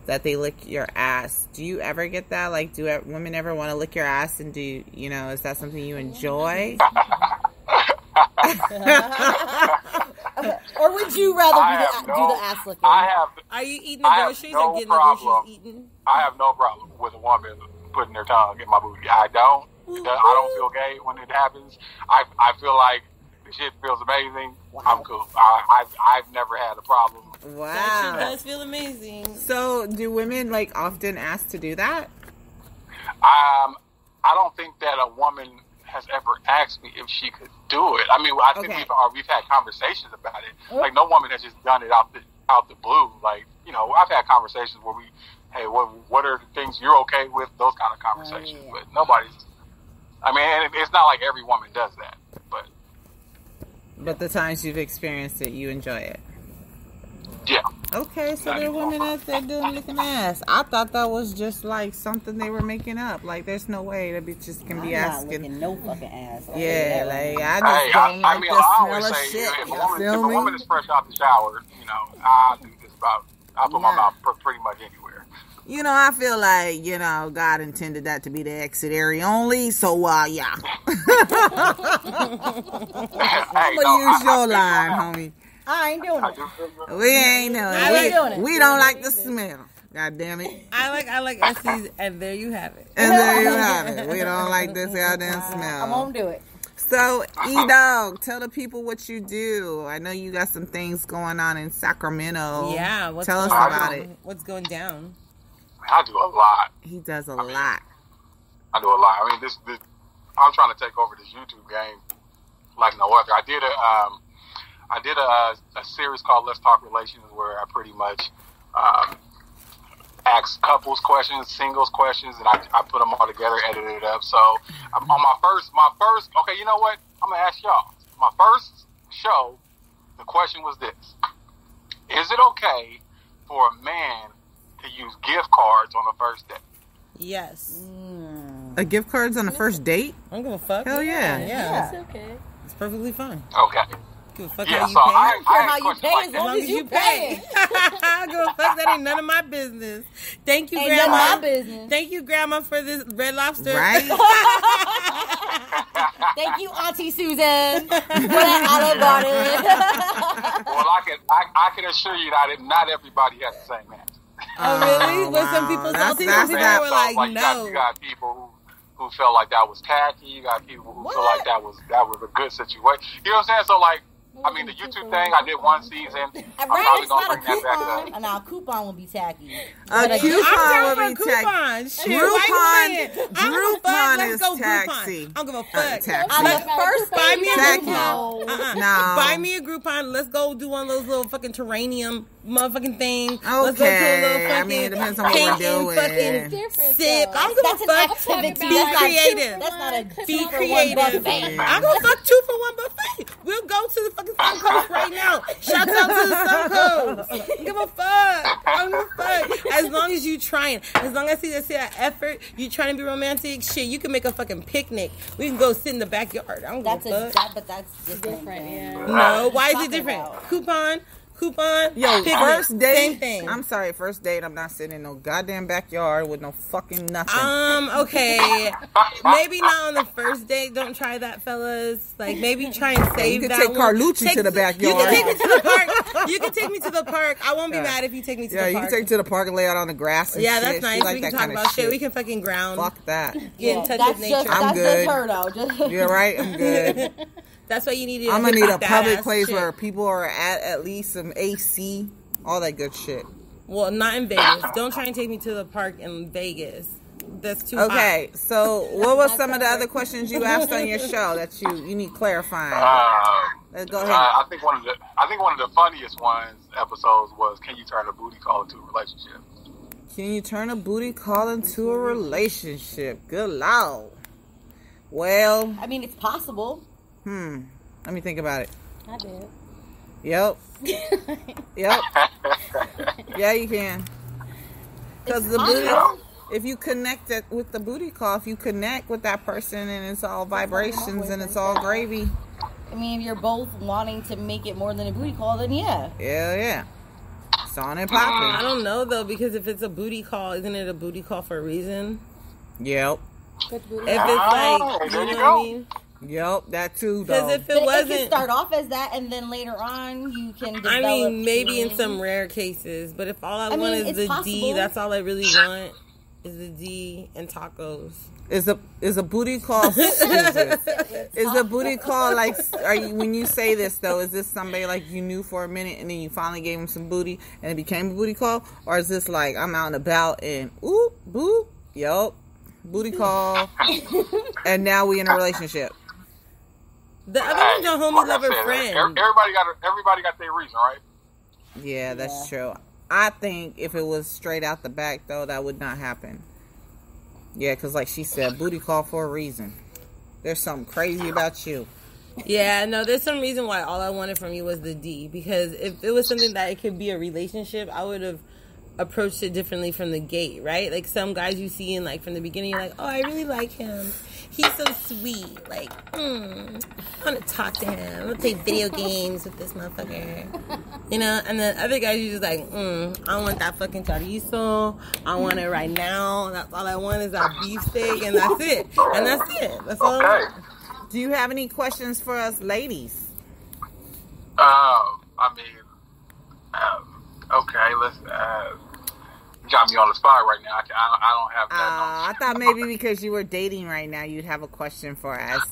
that they lick your ass. Do you ever get that? Like, do women ever want to lick your ass? And is that something you enjoy? Or would you rather do the ass licking? Are you eating the groceries or getting the groceries eaten? I have no problem with a woman putting their tongue in my booty. I don't feel gay when it happens. I feel like the shit feels amazing. Wow. I'm cool. I've never had a problem. Wow. That shit does feel amazing. So, do women wofthen ask to do that? I don't think that a woman has ever asked me if she could do it. I mean, I think we've had conversations about it. Like, no woman has just done it out the blue. Like, I've had conversations where hey, what are the things you're okay with? Those kind of conversations. Oh, yeah. But nobody's. I mean, it's not like every woman does that. But the times you've experienced it, you enjoy it. Yeah. Okay, so there are women out there doing licking ass. I thought that was just like something they were making up. Like, there's no way that bitches can be asking. I'm not licking no fucking ass. Yeah, like I just don't like the smell of shit. If a woman is fresh out the shower, I do just about. I put my mouth pretty much anywhere. I feel like, God intended that to be the exit area only, so, yeah. I'm going to use your line, homie. I ain't doing it. We ain't doing it. We don't like the smell. God damn it. I like SCs, and there you have it. And there you have it. We don't like this goddamn smell. I won't do it. So, E-Dog, tell the people what you do. I know you got some things going on in Sacramento. Yeah. Tell us about it. What's going down? I do a lot. He does a lot. I do a lot. I mean, this I'm trying to take over this YouTube game like no other. I did a series called Let's Talk Relations, where I pretty much ask couples questions, singles questions, and I put them all together, edited it up. So on my first. Okay, you know what? I'm gonna ask y'all. My first show, the question was this: is it okay for a man to use gift cards on the first date? Yes. A gift cards on the first date? I don't give a fuck. Hell yeah. Yeah. It's okay. It's perfectly fine. Okay. Give a fuck Yeah, how you so pay. I don't care had how you questions pay like as that. long as you pay. I give a fuck. That ain't none of my business. Thank you, Ain't none of Grandma. my business. Thank you, Grandma, for this Red Lobster. Right? Thank you, Auntie Susan, for that Olive Garden. Well, I can assure you that not everybody has the same answer. Oh, really? Was some people salty? Some people were like, no. You got people who felt like that was tacky. You got people who feel like that was a good situation. You know what I'm saying? So like, I mean, the YouTube thing, I did one season. I'm probably It's gonna not a bring that back coupon. up. Now, a coupon will be tacky. A coupon I'm would be taxi. coupon. Shit, why you playing? I don't give a fuck. Groupon Let's is go taxi. Groupon. I don't give a fuck. Taxi. On the first Buy day, me a Tacky. Groupon. No. Buy me a Groupon. Let's go do one of those little fucking terranium motherfucking things. Let's go to a little Okay. fucking I mean, it depends on what paint we're and doing. fucking Different, sip. though. I don't give That's a an fuck. activity. Be That's not creative. That's not a Be 2 for 1 creative. buffet. I'm gonna fuck 2 for 1 buffet. We'll go to the fucking Sun Coast right now. Shout out to the Sun Coast. Don't give a fuck. I don't give a fuck. As long as you trying. As long as I see that effort, you trying to be romantic, shit, you can make a fucking picnic. We can go sit in the backyard. I don't That's give a fuck. but that's different. Yeah. No, why is Talking it different? about- Coupon, Yo, picnic, first date. same thing. I'm sorry, first date. I'm not sitting in no goddamn backyard with no fucking nothing. Okay. Maybe not on the first date. Don't try that, fellas. Like, maybe try and save you can that take one. Carlucci to the backyard. You can take me to the park. You can take me to the park. I won't be mad if you take me to Yeah, the you park. can take to the park and lay out on the grass. And Yeah, shit. that's She nice. like We that can talk kind of about shit. We can fucking ground. Fuck that. Get in touch That's with just nature. I'm good. her though. Just You're right. I'm good. That's why you need to I'm gonna need a that public ass place shit. where people are at least some AC, all that good shit. Well, not in Vegas. Don't try and take me to the park in Vegas. That's too Okay, so what was some of the other questions you asked on your show that you need clarifying? Let's go ahead. I think one of the funniest episodes was, can you turn a booty call into a relationship? Can you turn a booty call into a relationship? Good lord. Well, I mean, it's possible. let me think about it. I did. Yep. Yep. Yeah, you can. Because the booty, if you connect it with the booty call, if you connect with that person and it's all vibrations and it's all gravy. I mean, if you're both wanting to make it more than a booty call, then yeah. Yeah. It's on and I popping. don't know though, because if it's a booty call, isn't it a booty call for a reason? Yep. If it's like, there you you know go. what I mean? Yep, that too, Because though. if But it it wasn't, can start off as that, and then later on you can develop. I mean, maybe in feelings. some rare cases, but if all I I want mean, is it's the D, possible. that's all I really want is the D and tacos. Is a booty call is a booty call like, are you, when you say this though, is this somebody like you knew for a minute and then you finally gave him some booty and it became a booty call? Or is this like I'm out and about and oop boop, yup, booty call and now we in a relationship? The other one's a homie Like I lover said, friend. Everybody got their reason, right? Yeah, that's true. I think if it was straight out the back though, that would not happen. Yeah, because like she said, booty call for a reason. There's something crazy about you. Yeah, no, there's some reason why all I wanted from you was the D. Because if it was something that it could be a relationship, I would have approached it differently from the gate, right? Like some guys you see in like from the beginning, you're like, oh, I really like him. He's so sweet. Like, I want to talk to him. I want to play video games with this motherfucker. You know? And then other guys, you're just like, I want that fucking chorizo. I want it right now. That's all I want is that beef steak, and that's it. And that's it. That's all I Okay. want. Do you have any questions for us ladies? I mean, okay, let's. You got me on the spot right now. I don't have that. I thought maybe because you were dating right now, you'd have a question for us.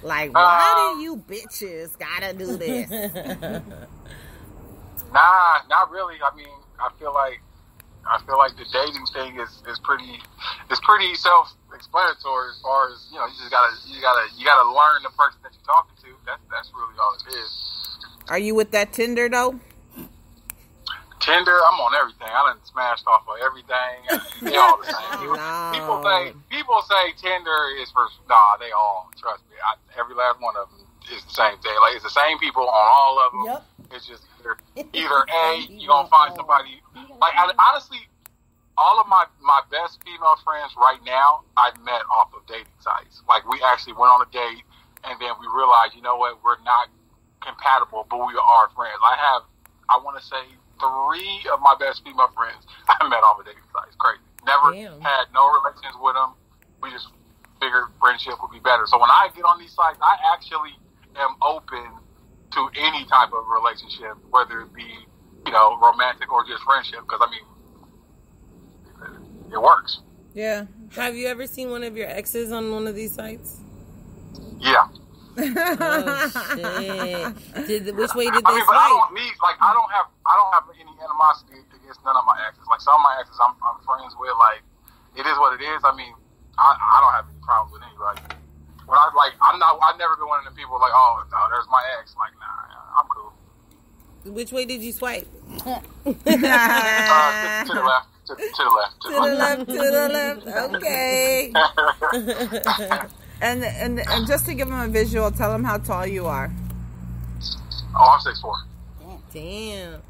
Like, why do you bitches gotta do this? Nah, not really. I mean, I feel like I feel like the dating thing is pretty self-explanatory as far as, you know, you gotta learn the person that you're talking to. That's really all it is. Are you with that Tinder though? Tinder, I'm on everything. I done smashed off of everything. They all the same. No. People say Tinder is for, nah, they all, trust me. Every last one of them is the same thing. Like, it's the same people on all of them. Yep. It's just either A, you're going to find somebody, like, honestly, all of my best female friends right now, I've met off of dating sites. Like, we actually went on a date, and then we realized, you know what, we're not compatible, but we are friends. I want to say, 3 of my best female friends I met off of dating sites. Crazy. Never had no relations with them. We just figured friendship would be better. So when I get on these sites, I actually am open to any type of relationship, whether it be, you know, romantic or just friendship, because, I mean, it works. Yeah. Have you ever seen one of your exes on one of these sites? Yeah. Oh shit! Which way did they but swipe? I don't have any animosity against none of my exes. Like, some of my exes I'm friends with. Like, it is what it is. I mean, I don't have any problems with anybody. When I've never been one of the people like, oh, no, there's my ex. Like, nah, I'm cool. Which way did you swipe? To the left. To the left. Okay. And just to give them a visual, tell them how tall you are. Oh, I'm 6'4". Damn.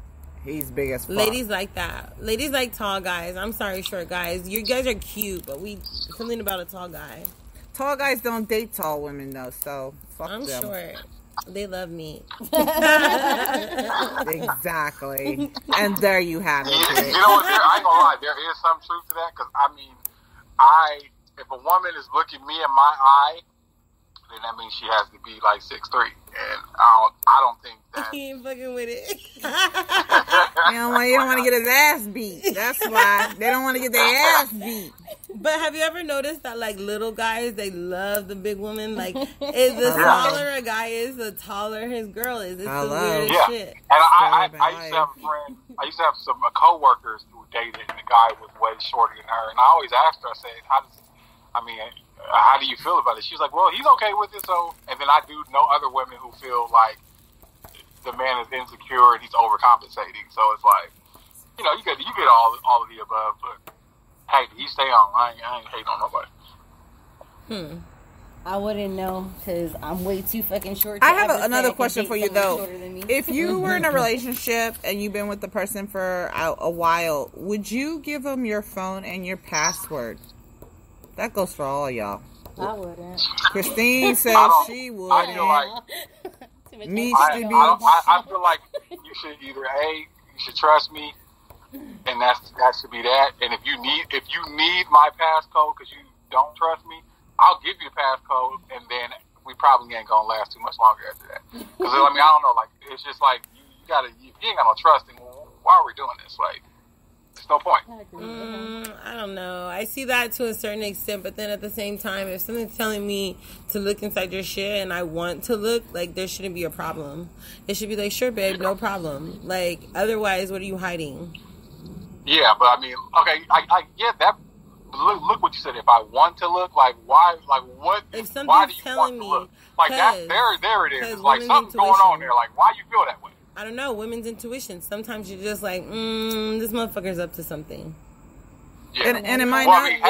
He's big as fuck. Ladies like that. Ladies like tall guys. I'm sorry, short guys. You guys are cute, but something about a tall guy. Tall guys don't date tall women though, so fuck I'm them. short. They love me. Exactly. And there you have it. You know what? I ain't gonna lie. There is some truth to that, because, I mean, if a woman is looking me in my eye, then that means she has to be like 6'3", and I don't think that. He ain't fucking with it. You don't want to get his ass beat. That's why they don't want to get their ass beat. But have you ever noticed that, like, little guys, they love the big woman? Like, the smaller a guy is, the taller his girl is. It's the weirdest shit. And I used to have a friend. I used to have some coworkers who dated, and the guy was way shorter than her. And I always asked her, I said, how do you feel about it? She's like, well, he's okay with it. So, and then I do know other women who feel like the man is insecure and he's overcompensating. So it's like, you know, you get all of the above, but hey, you stay on. I ain't hating on nobody. I wouldn't know, because I'm way too fucking short. I have another question for you though. If you were in a relationship and you've been with the person for a while, would you give them your phone and your password? That goes for all y'all. I wouldn't. Christine says she would. I feel like I feel like you should either you should trust me, and that should be that. And if you need my passcode because you don't trust me, I'll give you the passcode, and then we probably ain't gonna last too much longer after that. Because I mean, I don't know, like, it's just like you ain't got no trust, and why are we doing this? Like, there's no point. I don't know. I see that to a certain extent, but then at the same time, if something's telling me to look inside your shit and I want to look, like, there shouldn't be a problem. It should be like, sure, babe, no problem. Like, otherwise, what are you hiding? Yeah, but I mean, okay, I get that. Look what you said. If I want to look, like, why? Like, what? If something's why do you telling want to me, look? Like, that, there it is. It's like something's going on there. Like, why you feel that way? I don't know. Women's intuition. Sometimes you're just like, this motherfucker's up to something. Yeah. And it might well, not. I mean,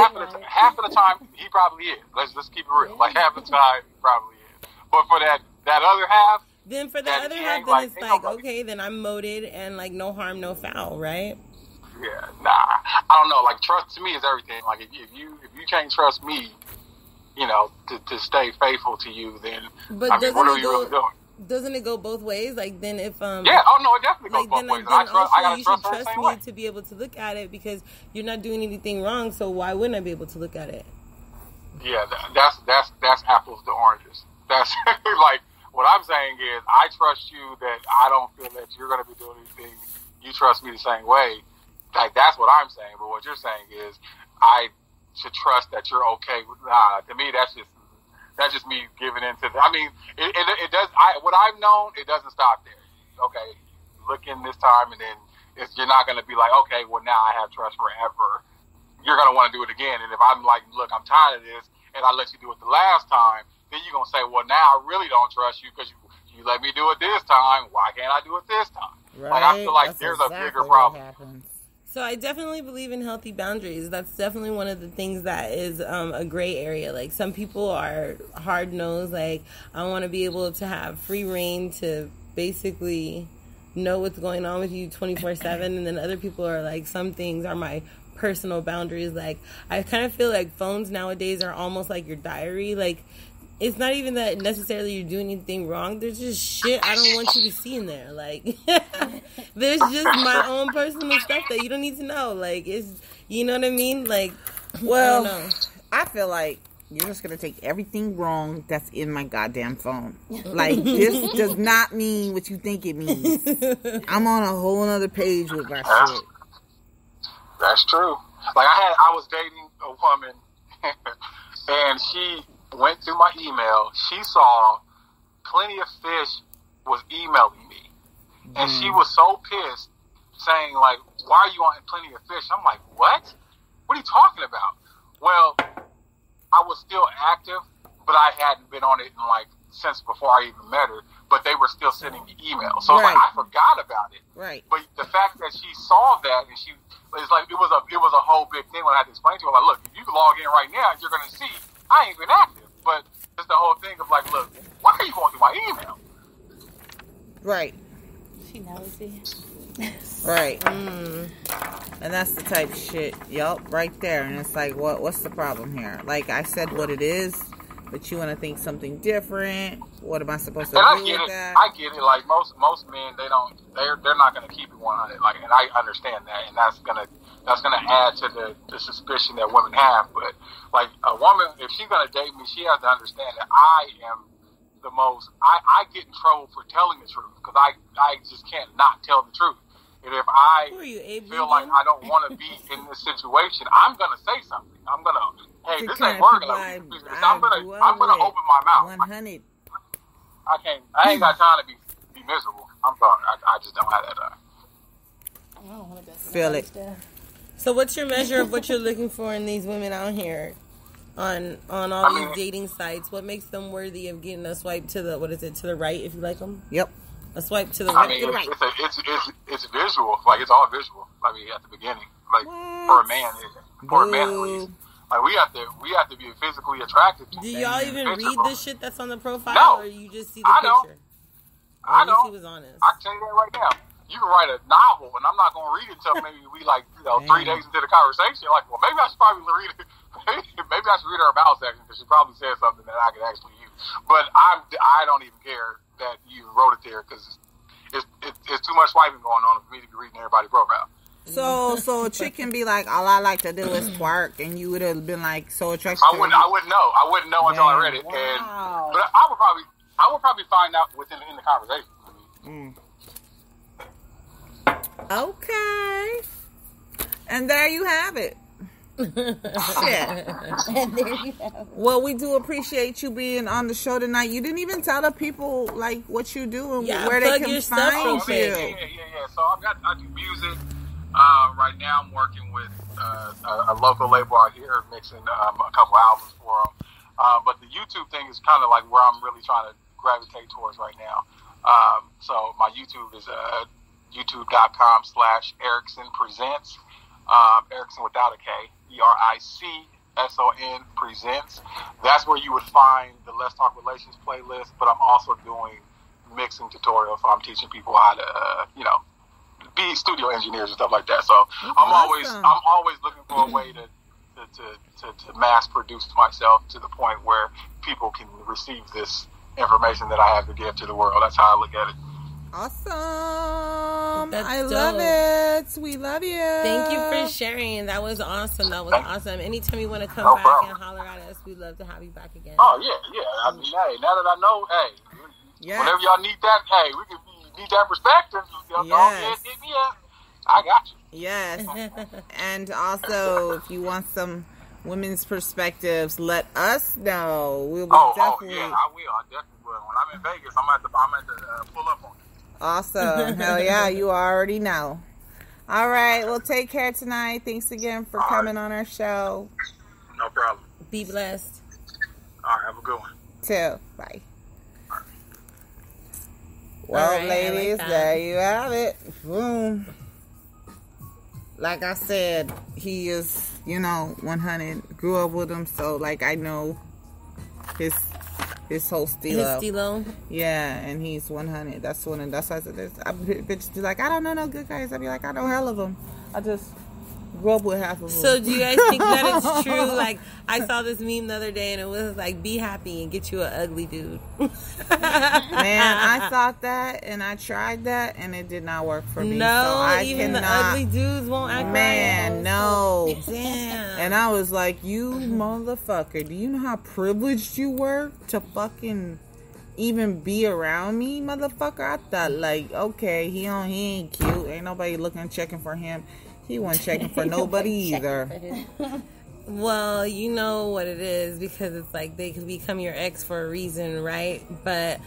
half of the time, he probably is. Let's keep it real. Like, half the time, he probably is. But for that other half. Then for the other half, then it's like, okay, then I'm moted and, like, no harm, no foul, right? Yeah, nah. I don't know. Like, trust to me is everything. Like, if you can't trust me, you know, to stay faithful to you, then but I mean, what are you really doing? Doesn't it go both ways? Like, then if yeah, oh no, it definitely goes both ways. Then also I gotta you trust should her the trust same me way. to be able to look at it because you're not doing anything wrong. So why wouldn't I be able to look at it? Yeah, that's apples to oranges. That's like what I'm saying is I trust you that I don't feel that you're going to be doing anything. You trust me the same way. Like, that's what I'm saying. But what you're saying is I should trust that you're okay with. To me, that's just me giving into. I mean, it does. What I've known, it doesn't stop there. Okay, look in this time, and then you're not going to be like, okay, well, now I have trust forever. You're going to want to do it again. And if I'm like, look, I'm tired of this, and I let you do it the last time, then you're going to say, well, now I really don't trust you because you let me do it this time. Why can't I do it this time? Right. Like, I feel like there's a bigger problem. So I definitely believe in healthy boundaries. That's definitely one of the things that is a gray area. Like, some people are hard-nosed. Like, I want to be able to have free reign to basically know what's going on with you 24/7. And then other people are like, some things are my personal boundaries. Like, I kind of feel like phones nowadays are almost like your diary. Like, it's not even that necessarily you're doing anything wrong. There's just shit I don't want you to see in there. Like, there's just my own personal stuff that you don't need to know. Like, it's, you know what I mean? Like, well, I feel like you're just going to take everything wrong that's in my goddamn phone. Like, this does not mean what you think it means. I'm on a whole other page with my shit. That's true. Like, I was dating a woman, and she went through my email. She saw Plenty of Fish was emailing me, and she was so pissed, saying like, "Why are you on Plenty of Fish?" I'm like, "What? What are you talking about?" Well, I was still active, but I hadn't been on it in like since before I even met her. But they were still sending me emails, so right. like, I forgot about it. Right. But the fact that she saw that, and it's like it was a whole big thing when I had to explain to her, like, look, if you log in right now, you're gonna see I ain't been active. But it's the whole thing of like, look, why are you going through my email? Right. She nosy. Right. And that's the type of shit. Yup, right there. And it's like, what's the problem here? Like, I said what it is, but you want to think something different. What am I supposed to do with that? I get it. Like, most men, they're not going to keep it 100. Like, and I understand that. And that's going to add to the suspicion that women have. But, like, a woman, if she's going to date me, she has to understand that I am the most, I get in trouble for telling the truth, because I just can't not tell the truth. And if I feel like I don't want to be in this situation, I'm going to say something. I'm going to, hey, this ain't working. I'm going to open my mouth. 100. I ain't got time to be miserable. I'm sorry. I just don't have that time. I don't want to feel it. So what's your measure of what you're looking for in these women out here on all these dating sites? What makes them worthy of getting a swipe to the right if you like them? Yep. A swipe to the right. It's visual. Like, it's all visual. I mean, at the beginning, like, for a man at least. Like, we have to be physically attracted to. Do y'all even read the shit that's on the profile, no, or you just see the picture? I don't. He was honest. I can tell you that right now. You can write a novel, and I'm not going to read it until maybe we 3 days into the conversation. Like, well, maybe I should probably read it. Maybe I should read her about section, because she probably said something that I could actually use. But I don't even care that you wrote it there, because it's too much swiping going on for me to be reading everybody's profile. So a chick can be like, all I like to do is twerk, and you would have been like so attracted. I wouldn't know. I wouldn't know until I read it. Wow. But I would probably find out in the conversation. Okay. And there you have it. Shit. And there you have it. Well, we do appreciate you being on the show tonight. You didn't even tell the people like what you do and where they can find you. Yeah. So I do music. Right now I'm working with a local label out here, mixing a couple albums for them. But the YouTube thing is kind of like where I'm really trying to gravitate towards right now. So my YouTube is youtube.com/Erickson Presents. Erickson without a K. ERICSON Presents. That's where you would find the Let's Talk Relations playlist, but I'm also doing mixing tutorials. So I'm teaching people how to, be studio engineers and stuff like that. So I'm always looking for a way to mass produce myself to the point where people can receive this information that I have to give to the world. That's how I look at it. Awesome. That's I dope. love it. We love you. Thank you for sharing. That was awesome. Anytime you want to come back problem. and holler at us, we'd love to have you back again. Oh, yeah. I mean, hey, now that I know, whenever y'all need that, need that perspective, hit me up. I got you. Yes. And also, if you want some women's perspectives, let us know. We'll be definitely. Oh, yeah, I will. I definitely will. When I'm in Vegas, I'm at to pull up on you. Awesome. Hell yeah, you already know. All right. Well, take care tonight. Thanks again for coming on our show. No problem. Be blessed. All right. Have a good one. Too. Bye. Well, All right, ladies, like there you have it. Boom. Like I said, he is, 100. Grew up with him, so like I know his whole stilo. His stilo. Yeah, and he's 100. That's why I said this. Bitches be like, I don't know no good guys. I be like, I know hell of them. I just grew up with half of them. So do you guys think that it's true? Like, I saw this meme the other day and it was like, be happy and get you an ugly dude. Man, I thought that and I tried that and it did not work for me. No, so even the ugly dudes won't act right. Man, no. Damn. And I was like, you motherfucker, do you know how privileged you were to fucking even be around me, motherfucker? I thought like, okay, he ain't cute. Ain't nobody checking for him. He wasn't checking for nobody either. Well, you know what it is because it's like they could become your ex for a reason, right? But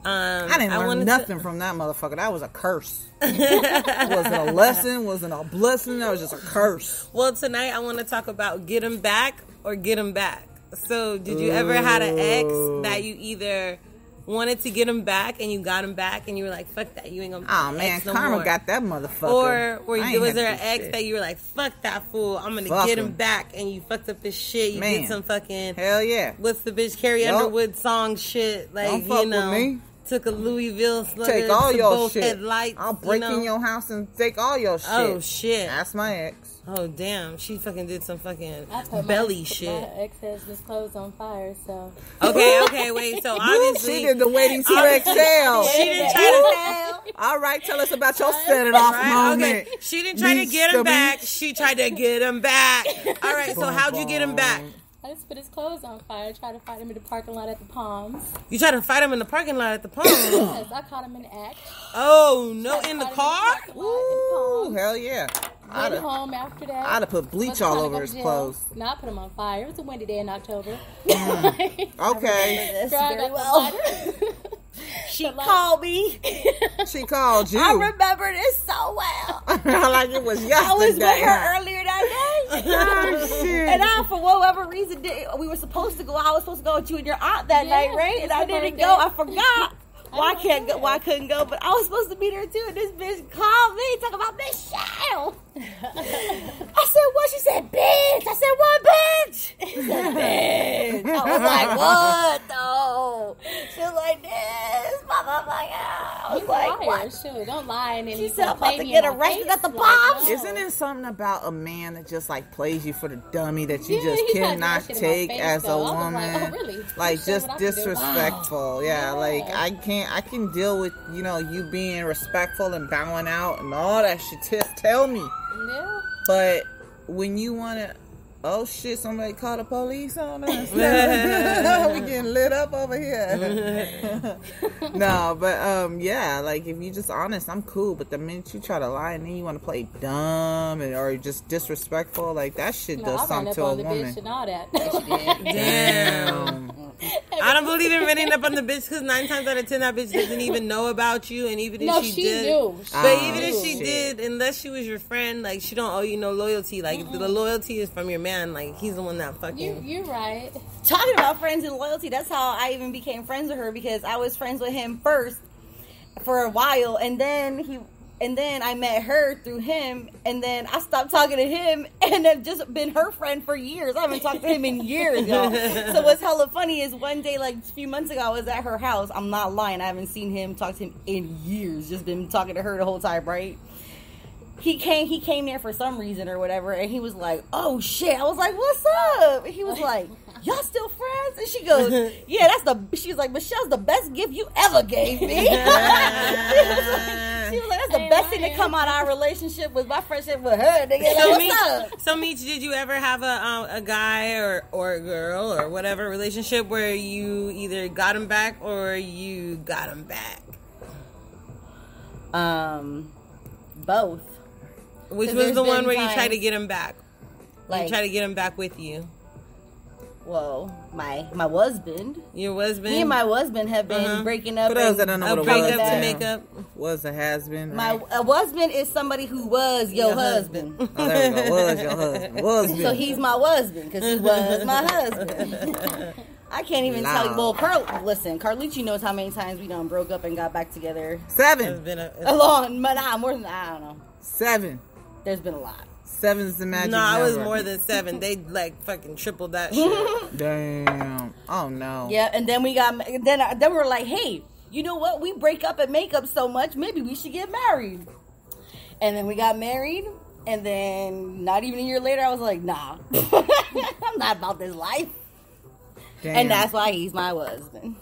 I didn't learn nothing from that motherfucker. That was a curse. Wasn't a lesson, wasn't a blessing. That was just a curse. Well, tonight I want to talk about get him back or get him back. So, did you ever had an ex that you either wanted to get him back and you got him back and you were like, fuck that, you ain't gonna be man, ex no karma more. got that motherfucker. Or was there an ex that you were like, fuck that fool, I'm gonna get him back, and you fucked up his shit, you did some fucking hell yeah, what's the bitch Carrie Underwood song shit, like, don't fuck with me. Took a Louisville slugger, take all your shit. Headlights, I'll break in your house and take all your shit. Oh shit, that's my ex. Oh damn, she fucking did some fucking belly shit. My ex has his clothes on fire, so. Okay, wait. So obviously she did the waiting to exhale. She didn't try to. All right, tell us about your set it off moment. Okay, she didn't try to get him back. She tried to get him back. All right, so how'd you get him back? I just put his clothes on fire. Tried to fight him in the parking lot at the Palms. You tried to fight him in the parking lot at the Palms? Yes, I caught him in the act. Oh no, in the car? Ooh, hell yeah. Went home after that. I'd have put bleach all over his clothes. No, I put him on fire. It was a windy day in October. Okay. Very well. She called me. She called you. I remember this so well. Like it was yesterday. I was with her earlier that day. Oh, shit. And I, for whatever reason, we were supposed to go. I was supposed to go with you and your aunt that night, right? And I didn't go. I forgot. Why I couldn't go, but I was supposed to meet her too, and this bitch called me talking about Michelle. I said, what? She said, bitch. I said, what, bitch? She said, bitch. I was like, what, though? She was like, this, motherfucker. I was like, what? Shoot, don't lie. And then she said, I'm about to get arrested at the Pops. Isn't it something about a man that just like plays you for the dummy that you just cannot take as a woman? Like, oh, really? Like just disrespectful. Wow. Yeah, like I can deal with, you being respectful and bowing out and all that shit. Just tell me. Yeah. But when you want to, oh shit, somebody called the police on us. We getting lit up over here. No, but yeah, like if you just honest, I'm cool. But the minute you try to lie and then you want to play dumb or just disrespectful, like that shit does something to a woman. Bitch and all that. Damn. I don't believe in running up on the bitch because 9 times out of 10 that bitch doesn't even know about you, and even if she did, knew. But even if she did, unless she was your friend, like she don't owe you no loyalty. Like if the loyalty is from your man, like he's the one that fucking. You're right. Talking about friends and loyalty, that's how I even became friends with her, because I was friends with him first for a while, and then I met her through him, and then I stopped talking to him, and have just been her friend for years. I haven't talked to him in years, y'all. So what's hella funny is one day, like a few months ago, I was at her house. I'm not lying. I haven't seen him, talk to him in years. Just been talking to her the whole time, right? He came there for some reason or whatever, and he was like, oh shit. I was like, what's up? And he was like, y'all still friends? And she goes, yeah, she was like, Michelle's the best gift you ever gave me. She was like, that's the best thing to come out of our relationship was my friendship with her. Nigga. Like, what's up? So Meech, did you ever have a guy or a girl or whatever relationship where you either got him back or you got him back? Both. Which was the one where you tried to get him back? Like, you tried to get him back with you? Well, my husband. Your husband? Me and my husband have been breaking up. For those that don't know what a breakup was to make up. Was a has-been. My Right? husband is somebody who was your husband. Oh, there we go. Was your husband. Was So he's my husband because he was my husband. I can't even tell you. Well, listen, Carlucci knows how many times we done broke up and got back together. 7. More than I don't know. 7. There's been a lot. 7's the magic No, I number. was more than 7. They like fucking tripled that shit. Damn. Oh no. Yeah, and then we were like, hey, you know what? We break up and make up so much, maybe we should get married. And then we got married, and then not even a year later, I was like, nah, I'm not about this life. Damn. And that's why he's my husband.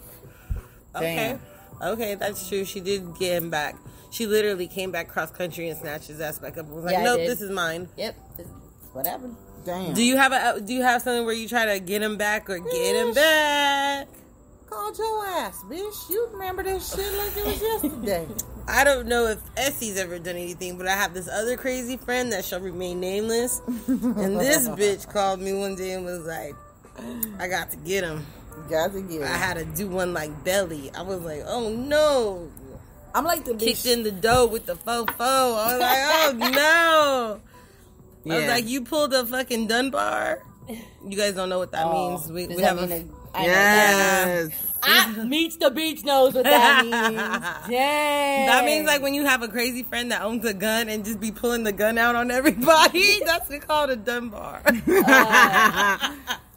Damn. Okay, that's true. She did get him back. She literally came back cross country and snatched his ass back up and was like, Yeah, I nope, did. this is mine. Yep, this is whatever. Damn. Do you have something where you try to get him back or get him back? Called your ass, bitch. You remember this shit like it was yesterday. I don't know if Essie's ever done anything, but I have this other crazy friend that shall remain nameless. And this bitch called me one day and was like, I got to get him. Got to get I it. had to do one like belly. I was like, oh no. I'm like the Kicked in the dough with the fofo. I was like, oh no. I was Yeah. like, you pulled a fucking Dunbar? You guys don't know what that means. We have a... Yes. Meets the beach knows what that means. Dang. That means like when you have a crazy friend that owns a gun and just be pulling the gun out on everybody. That's called a Dunbar.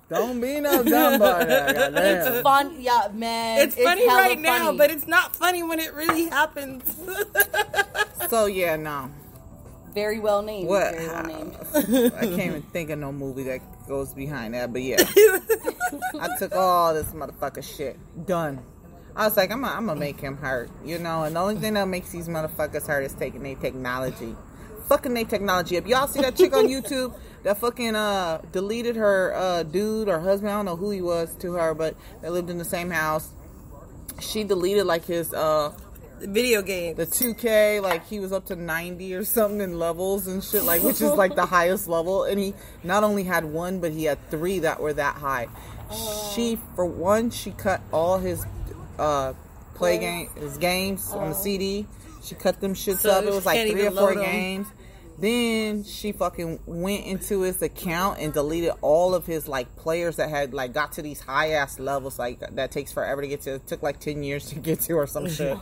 Don't be no Dunbar. It's fun, yeah, man. It's funny hella right now, funny. but it's not funny when it really happens. So yeah, no. Very well named. What? Very well named. I can't even think of no movie that goes behind that, but yeah. I took all this motherfucker shit. Done. I was like, I'm gonna make him hurt, you know, and the only thing that makes these motherfuckers hurt is taking their technology. Fucking their technology up. Y'all see that chick on YouTube that fucking deleted her dude or husband, I don't know who he was, to her, but they lived in the same house. She deleted like his Video game. the 2K, like he was up to 90 or something in levels and shit, like, which is like the highest level, and he not only had one, but he had 3 that were that high. She cut all his his games on the CD. She cut them shits So up. It was like can't 3 or even 4 load 'em. games. Then she fucking went into his account and deleted all of his like players that had like got to these high ass levels, like that takes forever to get to. It took like 10 years to get to or some shit.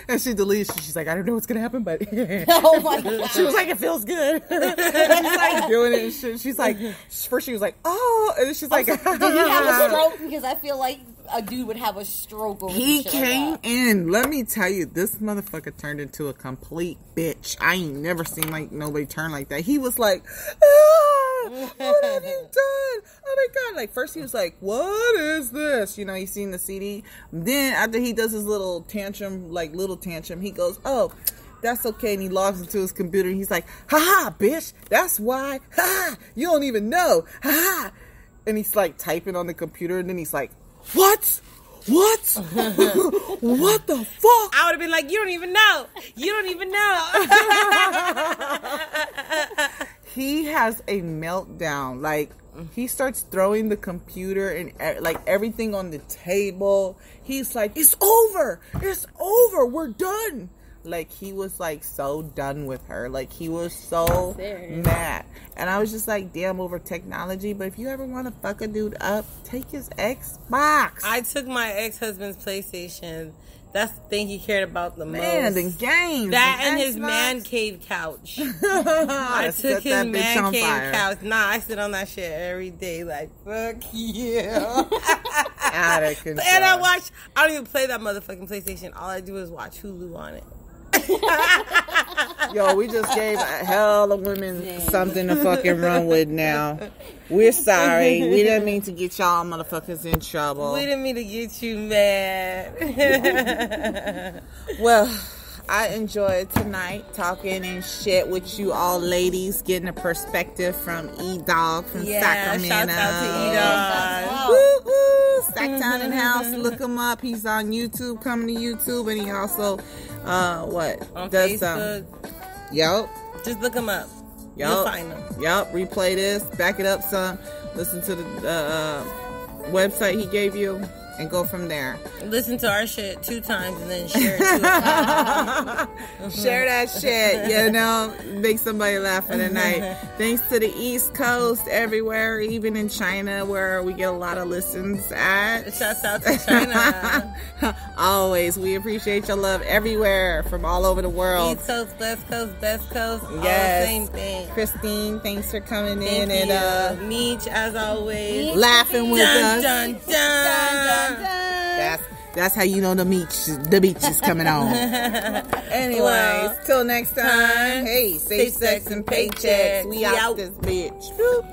And she deleted. She's like, I don't know what's gonna happen, but Oh my god. she was like, it feels good. She's like doing it and shit. She's like, first she was like, oh, and then she's like, Did he have a stroke? Because I feel like a dude would have a stroke over he some shit came like that. in. Let me tell you, this motherfucker turned into a complete bitch. I ain't never seen like nobody turn like that. He was like, what have you done? Oh my god! Like first he was like, what is this? You know, he's seen the CD. Then after he does his little tantrum, he goes, oh, that's okay. And he logs into his computer and he's like, haha, bitch, that's why. Ha, you don't even know. Ha. And he's like typing on the computer and then he's like, what? What the fuck? I would have been like, you don't even know. You don't even know. He has a meltdown. Like, he starts throwing the computer and like everything on the table. He's like, it's over. It's over. We're done. Like, he was like so done with her. Like, he was so mad. And I was just like, damn, over technology. But if you ever want to fuck a dude up, take his Xbox. I took my ex-husband's PlayStation. That's the thing he cared about the Man, the most. games. That the and his Xbox. man cave couch. I took Set his that bitch man on cave fire. couch. Nah, I sit on that shit every day. Like, fuck yeah. Out of control. And I don't even play that motherfucking PlayStation. All I do is watch Hulu on it. Yo, we just gave a hell of women something to fucking run with now. We're sorry. We didn't mean to get y'all motherfuckers in trouble. We didn't mean to get you mad. Well, I enjoyed tonight talking and shit with you all ladies, getting a perspective from E-Dog from Sacramento. Shout out to E-Dog. Woo woo! Sacktown in house. Look him up. He's on YouTube, coming to YouTube, and he also On does Facebook. Yup. Just look him up. Yup. You'll find him. Yup. Replay this. Back it up some. listen to the website he gave you, and go from there. Listen to our shit 2 times and then share it 2 Share that shit, you know, make somebody laugh for the night. Thanks to the East Coast, everywhere, even in China, where we get a lot of listens at. Shouts out to China. Always, we appreciate your love everywhere, from all over the world. East Coast, West Coast, Best Coast, all Yes. the same thing. Christine, thanks for coming Thank in you. and Meech, as always. laughing with us. Dun, dun, dun. That's how you know the beach is coming on. Anyways, Well, till next time. Hey, safe sex and paychecks. We out this bitch. Woo.